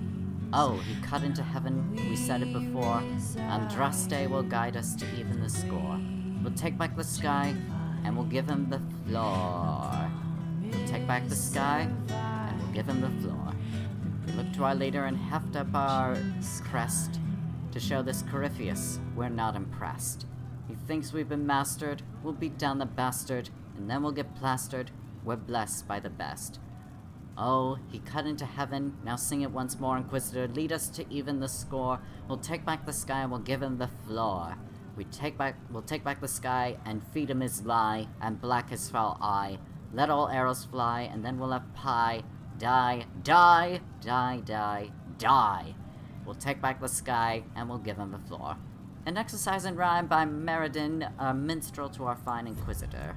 Oh, he cut into heaven, we said it before. Andraste will guide us to even the score. We'll take back the sky, and we'll give him the floor. We'll take back the sky, and we'll give him the floor. We look to our leader and heft up our crest to show this Corypheus we're not impressed. He thinks we've been mastered, we'll beat down the bastard, and then we'll get plastered. We're blessed by the best. Oh, he cut into heaven, now sing it once more, Inquisitor, lead us to even the score. We'll take back the sky and we'll give him the floor. We'll take back the sky and feed him his lie, and black his foul eye. Let all arrows fly, and then we'll have pie. Die, die, die, die, die. We'll take back the sky, and we'll give him the floor. An exercise in rhyme by Meriden, a minstrel to our fine Inquisitor.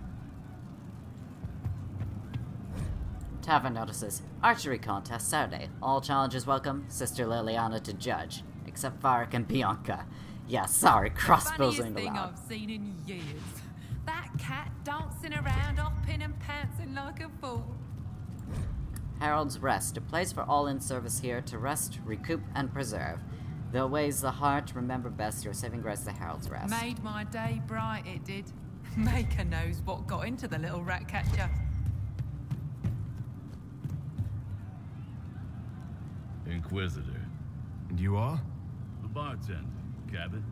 Tavern notices. Archery contest Saturday. All challenges welcome. Sister Liliana to judge. Except Varric and Bianca. Yeah, sorry, crossbows ain't thing allowed. I've seen in years. That cat dancing around hopping and pantsing like a fool. Herald's Rest. A place for all in service here to rest, recoup, and preserve. Though weighs the heart, remember best your saving grace the Herald's Rest. Made my day bright, it did. Maker knows what got into the little rat catcher. Inquisitor. And you are? The bartender, Cabot.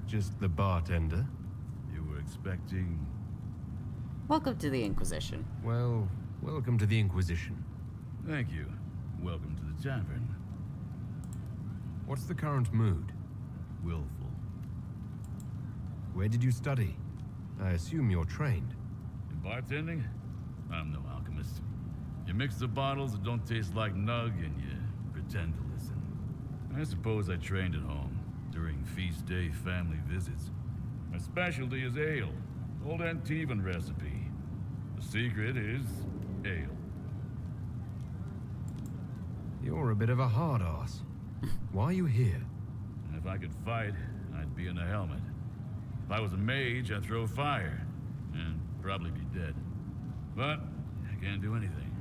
Just the bartender? You were expecting... Welcome to the Inquisition. Well, welcome to the Inquisition. Thank you. Welcome to the tavern. What's the current mood? Willful. Where did you study? I assume you're trained. In bartending? I'm no alchemist. You mix the bottles that don't taste like nug and you pretend to listen. I suppose I trained at home, during feast day family visits. My specialty is ale, old Antivan recipe. The secret is ale. You're a bit of a hard ass. Why are you here? If I could fight, I'd be in a helmet. If I was a mage, I'd throw fire, and probably be dead. But I can't do anything.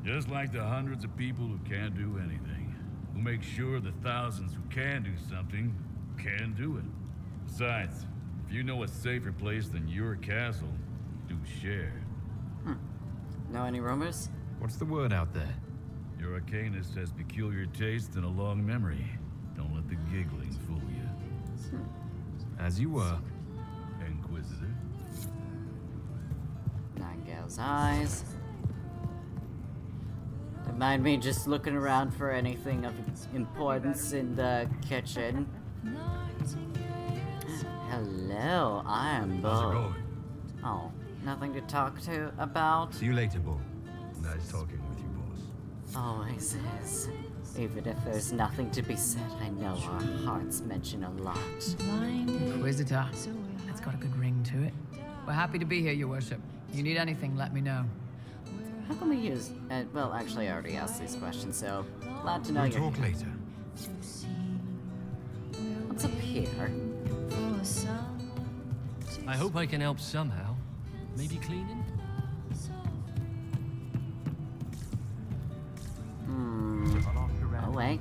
Just like the hundreds of people who can't do anything, who make sure the thousands who can do something can do it. Besides, if you know a safer place than your castle, do share. Know any rumors? What's the word out there? Your arcanist has peculiar taste and a long memory. Don't let the giggling fool you. As you were. Inquisitor. Nightingale's eyes. Don't mind me just looking around for anything of importance in the kitchen. Hello, I am Bo. How's it going? Oh, Nothing to talk to about? See you later, Bull. Nice talking with you, boss. Always is. Even if there's nothing to be said, I know our hearts mention a lot. Inquisitor. It's got a good ring to it. We're happy to be here, Your Worship. You need anything, let me know. How can we use... well, actually, I already asked these questions, so... Glad to know We'll you're talk here. later. What's up here? I hope I can help somehow. Maybe cleaning? Oh, wait.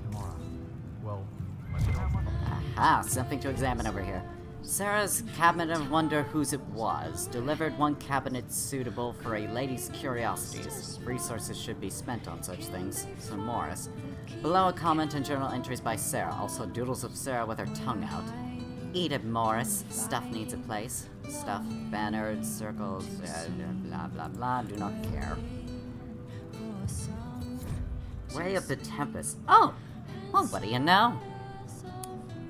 Aha, something to examine over here. Sarah's cabinet of wonder whose it was. Delivered one cabinet suitable for a lady's curiosities. Resources should be spent on such things. So Morris. Below a comment and journal entries by Sarah. Also doodles of Sarah with her tongue out. Eat it, Morris. Stuff needs a place. Stuff, banners, circles, blah blah blah. Do not care. Way of the Tempest. Oh! Well, what do you know?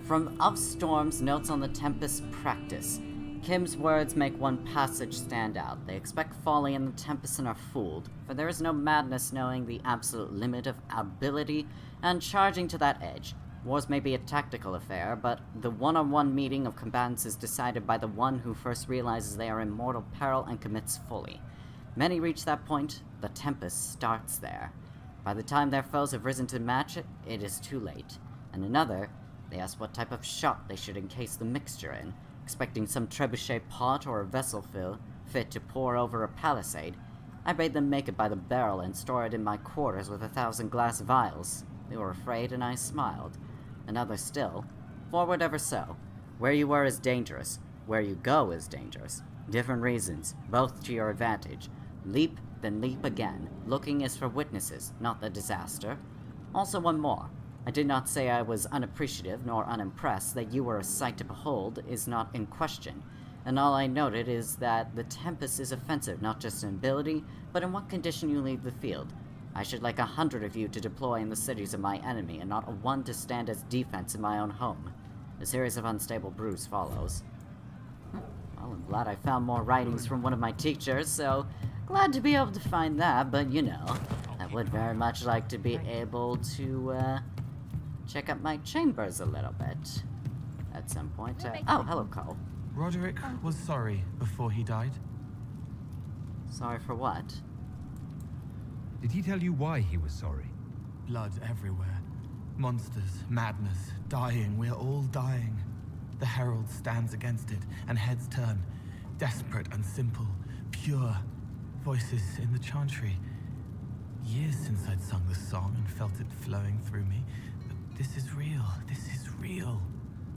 From Of Storm's Notes on the Tempest Practice. Kim's words make one passage stand out. They expect folly in the Tempest and are fooled, for there is no madness knowing the absolute limit of ability and charging to that edge. Wars may be a tactical affair, but the one-on-one meeting of combatants is decided by the one who first realizes they are in mortal peril and commits fully. Many reach that point, the Tempest starts there. By the time their foes have risen to match it, it is too late. And another, they ask what type of shot they should encase the mixture in, expecting some trebuchet pot or a vessel fit to pour over a palisade. I bade them make it by the barrel and store it in my quarters with 1,000 glass vials. They were afraid and I smiled. Another still, forward ever so. Where you were is dangerous. Where you go is dangerous. Different reasons, both to your advantage. Leap, then leap again. Looking is for witnesses, not the disaster. Also one more. I did not say I was unappreciative nor unimpressed. That you were a sight to behold is not in question. And all I noted is that the Tempest is offensive, not just in ability, but in what condition you leave the field. I should like 100 of you to deploy in the cities of my enemy, and not a one to stand as defense in my own home. A series of unstable brews follows. Well, I'm glad I found more writings from one of my teachers, so glad to be able to find that, but you know, I would very much like to be able to, check out my chambers a little bit. At some point. Oh, hello, Cole. Roderick was sorry before he died. Sorry for what? Did he tell you why he was sorry? Blood everywhere. Monsters, madness, dying. We're all dying. The Herald stands against it, and heads turn. Desperate and simple. Pure. Voices in the chantry. Years since I'd sung the song and felt it flowing through me. But this is real. This is real.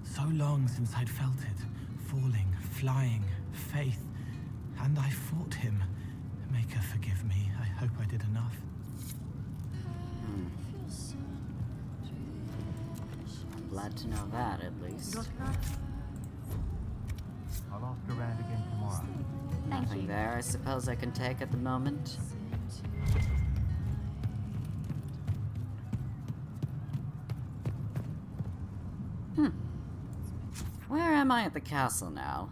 So long since I'd felt it. Falling, flying, faith. And I fought him. Maker, forgive me. I hope I did enough. I'm glad to know that, at least. I'll ask around again tomorrow. Nothing there, I suppose I can take at the moment. Where am I at the castle now?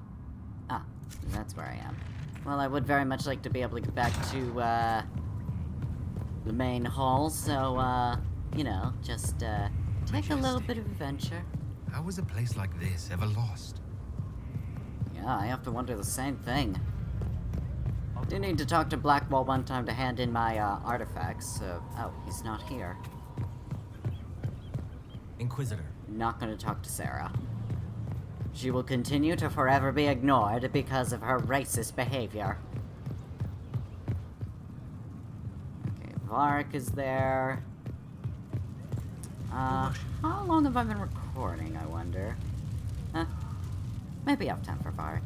Ah, that's where I am. Well, I would very much like to be able to get back to, the main hall, so, you know, just, take a little bit of adventure. How was a place like this ever lost? Yeah, I have to wonder the same thing. Do need to talk to Blackwall one time to hand in my, artifacts, so... Oh, he's not here. Inquisitor. Not gonna talk to Sarah. She will continue to forever be ignored because of her racist behavior. Okay, Varric is there. How long have I been recording, I wonder? Maybe I have time for Varric.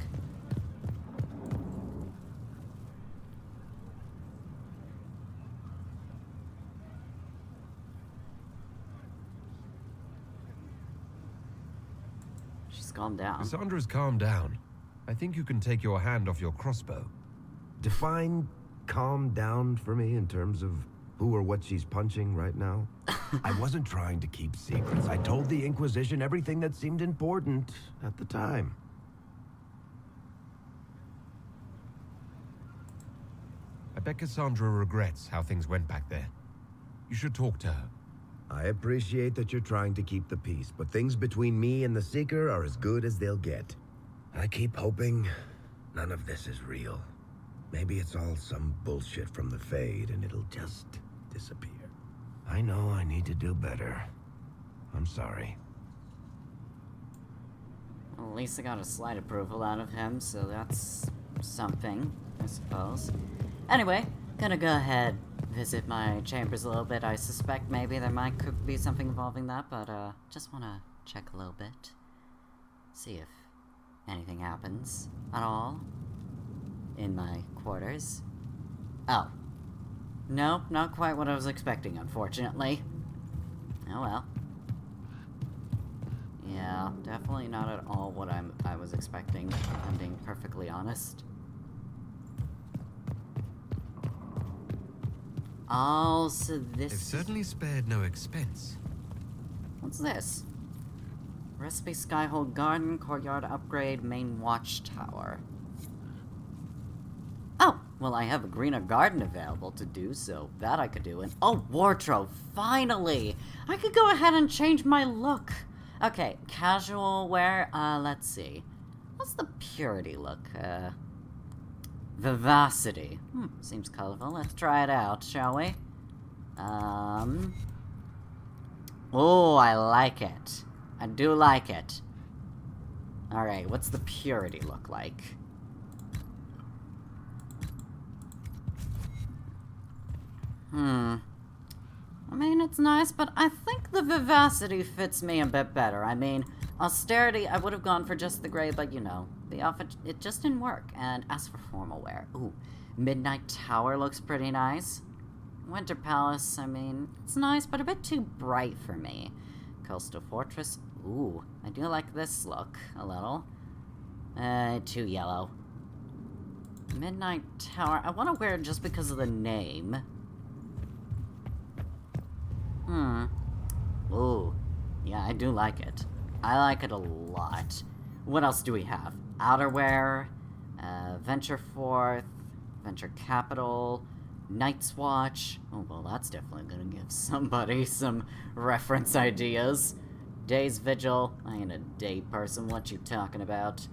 Calm down. Cassandra's calmed down. I think you can take your hand off your crossbow. Define calm down for me in terms of who or what she's punching right now. I wasn't trying to keep secrets. I told the Inquisition everything that seemed important at the time. bet Cassandra regrets how things went back there. You should talk to her. I appreciate that you're trying to keep the peace, but things between me and the Seeker are as good as they'll get. I keep hoping none of this is real. Maybe it's all some bullshit from the Fade and it'll just disappear. I know I need to do better. I'm sorry. Well, at least I got a slight approval out of him, so that's something, I suppose. Anyway, gonna go ahead, visit my chambers a little bit. I suspect maybe there could be something involving that, but just wanna check a little bit. See if anything happens at all in my quarters. Oh. Nope, not quite what I was expecting, unfortunately. Oh well. Yeah, definitely not at all what I was expecting, if I'm being perfectly honest. Oh, so this... They've certainly spared no expense. What's this? Recipe Skyhold Garden, Courtyard Upgrade, Main Watchtower. Oh, well I have a greener garden available to do, so that I could do. And oh, wardrobe, finally! I could go ahead and change my look. Okay, casual wear, let's see. What's the purity look? Vivacity. Seems colorful. Let's try it out, shall we? Oh, I like it. I do like it. Alright, what's the purity look like? I mean, it's nice, but I think the vivacity fits me a bit better. I mean, austerity, I would have gone for just the gray, but you know, the outfit, it just didn't work. And as for formal wear, ooh, Midnight Tower looks pretty nice. Winter Palace, I mean, it's nice, but a bit too bright for me. Coastal Fortress, ooh, I do like this look a little. Too yellow. Midnight Tower, I want to wear it just because of the name. Ooh. Yeah, I do like it. I like it a lot. What else do we have? Outerwear, Venture Forth, Venture Capital, Night's Watch. Oh, well, that's definitely gonna give somebody some reference ideas. Day's Vigil. I ain't a day person. What you talking about?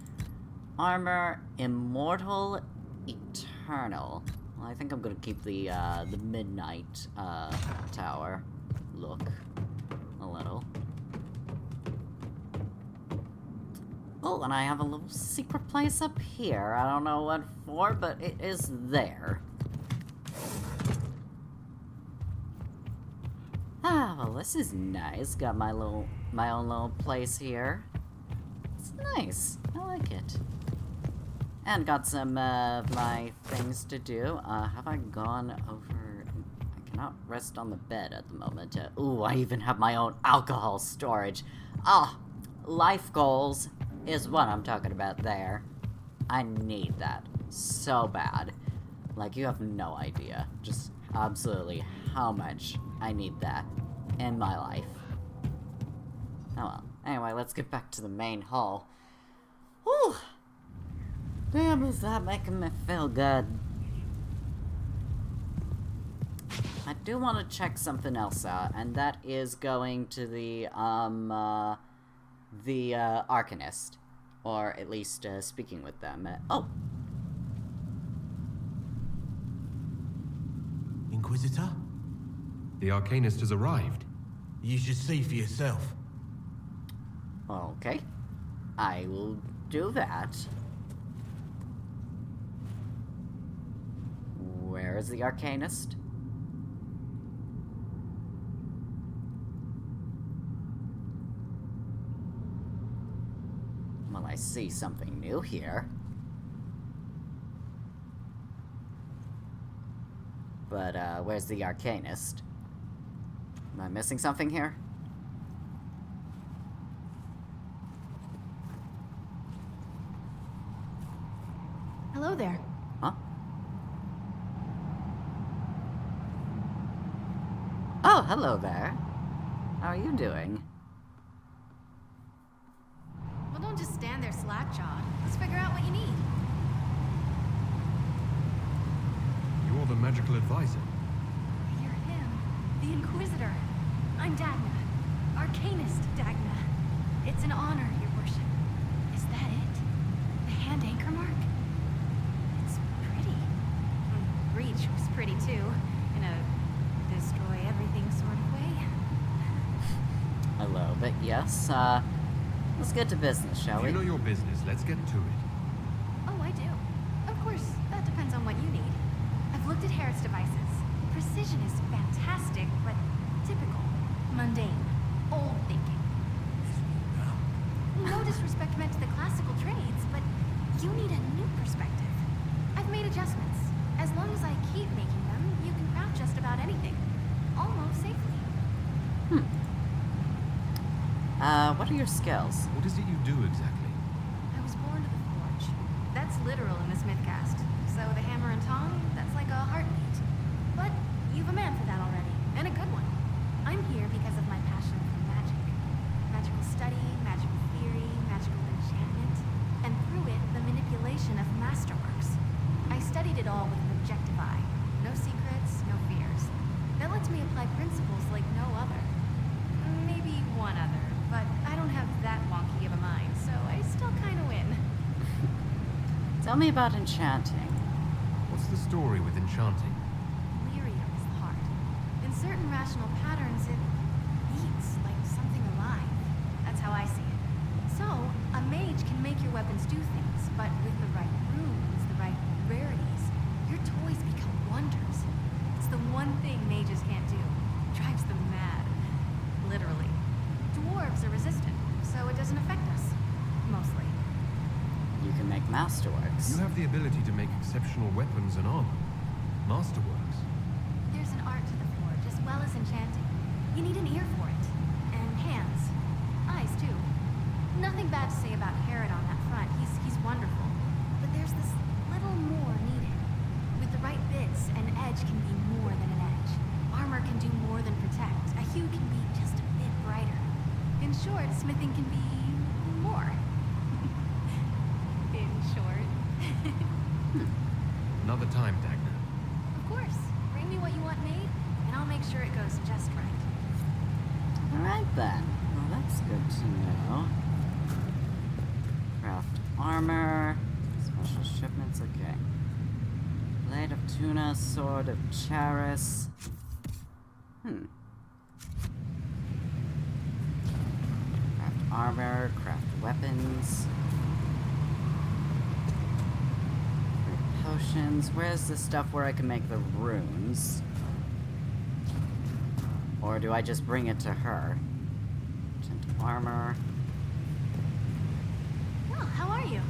Armor, Immortal, Eternal. Well, I think I'm gonna keep the Midnight, Tower look a little. Oh, and I have a little secret place up here. I don't know what for, but it is there. Ah, well, this is nice. Got my own little place here. It's nice. I like it. And got some of my things to do. Have I gone over? I cannot rest on the bed at the moment. Ooh, I even have my own alcohol storage. Ah, life goals is what I'm talking about there. I need that so bad. Like, you have no idea. Just absolutely how much I need that in my life. Oh well. Anyway, let's get back to the main hall. Whew. Damn, is that making me feel good. I do want to check something else out, and that is going to the Arcanist. Or at least, speaking with them. Oh! Inquisitor? The Arcanist has arrived. You should see for yourself. Okay. I will do that. Where is the Arcanist? Well, I see something new here. But, where's the Arcanist? Am I missing something here? Hello there. Huh? Oh, hello there. How are you doing? Well, don't just stand there slack-jawed. Let's figure out what you need. You you're the magical advisor. You're him, the Inquisitor. I'm Dagna, Arcanist Dagna. It's an honor, Your Worship. Is that it? The hand anchor mark? It's pretty. Breach was pretty too, in a destroy everything sort of way. A little bit, yes. Let's get to business, shall If we? you know your business, let's get to it. Oh, I do. Of course, that depends on what you need. I've looked at Harris devices. Precision is fantastic, but typical. Mundane. Old thinking. No disrespect meant to the classical trades, but you need a new perspective. I've made adjustments. As long as I keep making them, you can craft just about anything. Almost safely. What are your skills? What is it you do exactly? I was born to the forge. That's literal in the Smithcast. So the hammer and tong, that's like a heartbeat. But you've a man for that already, and a good one. I'm here because of my passion for magic. Magical study, magical theory, magical enchantment, and through it, the manipulation of masterworks. I studied it all with an objective eye. No secrets, no fears. That lets me apply principles like no other. Maybe one other, but I don't have that wonky of a mind, so I still kind of win. Tell me about enchanting. What's the story with enchanting? Lyrium is the heart. In certain rational patterns, it beats like something alive. That's how I see it. So, a mage can make your weapons do things, but with the right runes, the right rarities, your toys become wonders. It's the one thing mages can't do. Drives them mad. Literally. Dwarves are resistant, so it doesn't affect us. Mostly. You can make masterworks. You have the ability to make exceptional weapons and armor. Masterworks. There's an art to the forge, as well as enchanting. You need an ear for it. And hands. Eyes, too. Nothing bad to say about Herod on that front. He's wonderful. But there's this little more needed. With the right bits, an edge can be more than an edge. Armor can do more than protect. A hue can be just a bit brighter. In short, smithing can be more. In short. Another time, Dagna. Of course. Bring me what you want made, and I'll make sure it goes just right. Alright then. Well, that's good to know. Craft armor. Special shipments, okay. Blade of tuna, sword of Charis. Craft armor, craft weapons. Create potions. Where's the stuff where I can make the runes? Or do I just bring it to her? Gentle armor. Well, how are you?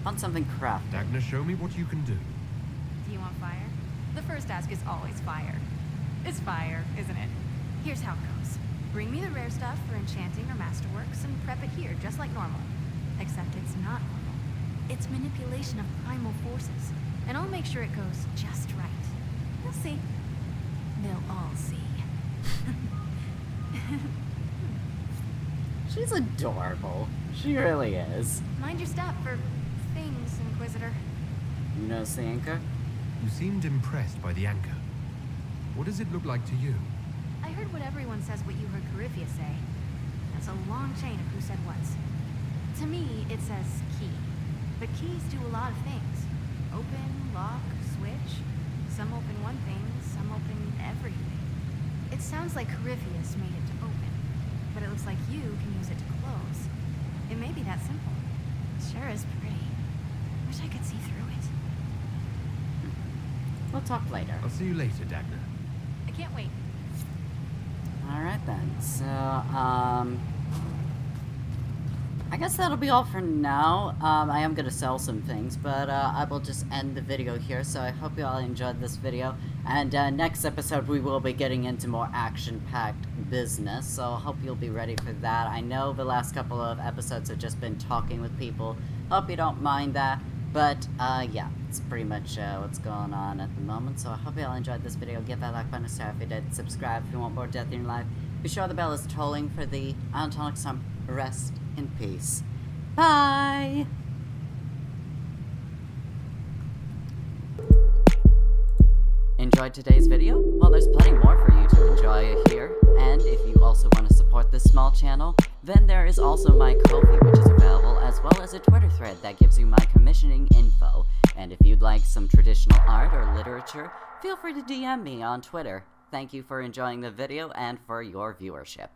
Want something crafted. Dagna, show me what you can do. Do you want fire? The first ask is always fire. It's fire, isn't it? Here's how it goes. Bring me the rare stuff for enchanting or masterworks and prep it here, just like normal. Except it's not normal. It's manipulation of primal forces. And I'll make sure it goes just right. You'll see. They'll all see. She's adorable. She really is. Mind your step for things, Inquisitor. You notice the anchor? You seemed impressed by the anchor. What does it look like to you? I heard what everyone says what you heard Coryphia say. That's a long chain of who said what's. To me, it says key. But keys do a lot of things. Open, lock, switch. Some open one thing, some open everything. It sounds like Coryphius made it to open, but it looks like you can use it to close. It may be that simple. It sure is pretty. Wish I could see through it. We'll talk later. I'll see you later, Dagna. I can't wait. Alright then, so, I guess that'll be all for now. I am gonna sell some things, but I will just end the video here, so I hope you all enjoyed this video. And next episode we will be getting into more action-packed business, so I hope you'll be ready for that. I know the last couple of episodes have just been talking with people. Hope you don't mind that. But, yeah, it's pretty much what's going on at the moment. So I hope you all enjoyed this video. Give that like button a star if you did. Subscribe if you want more death in your life. Be sure the bell is tolling for the Antonic Sum. Rest in peace. Bye! Enjoyed today's video? Well, there's plenty more for you to enjoy here, and if you also want to support this small channel, then there is also my Ko-fi, which is available, as well as a Twitter thread that gives you my commissioning info. And if you'd like some traditional art or literature, feel free to DM me on Twitter. Thank you for enjoying the video and for your viewership.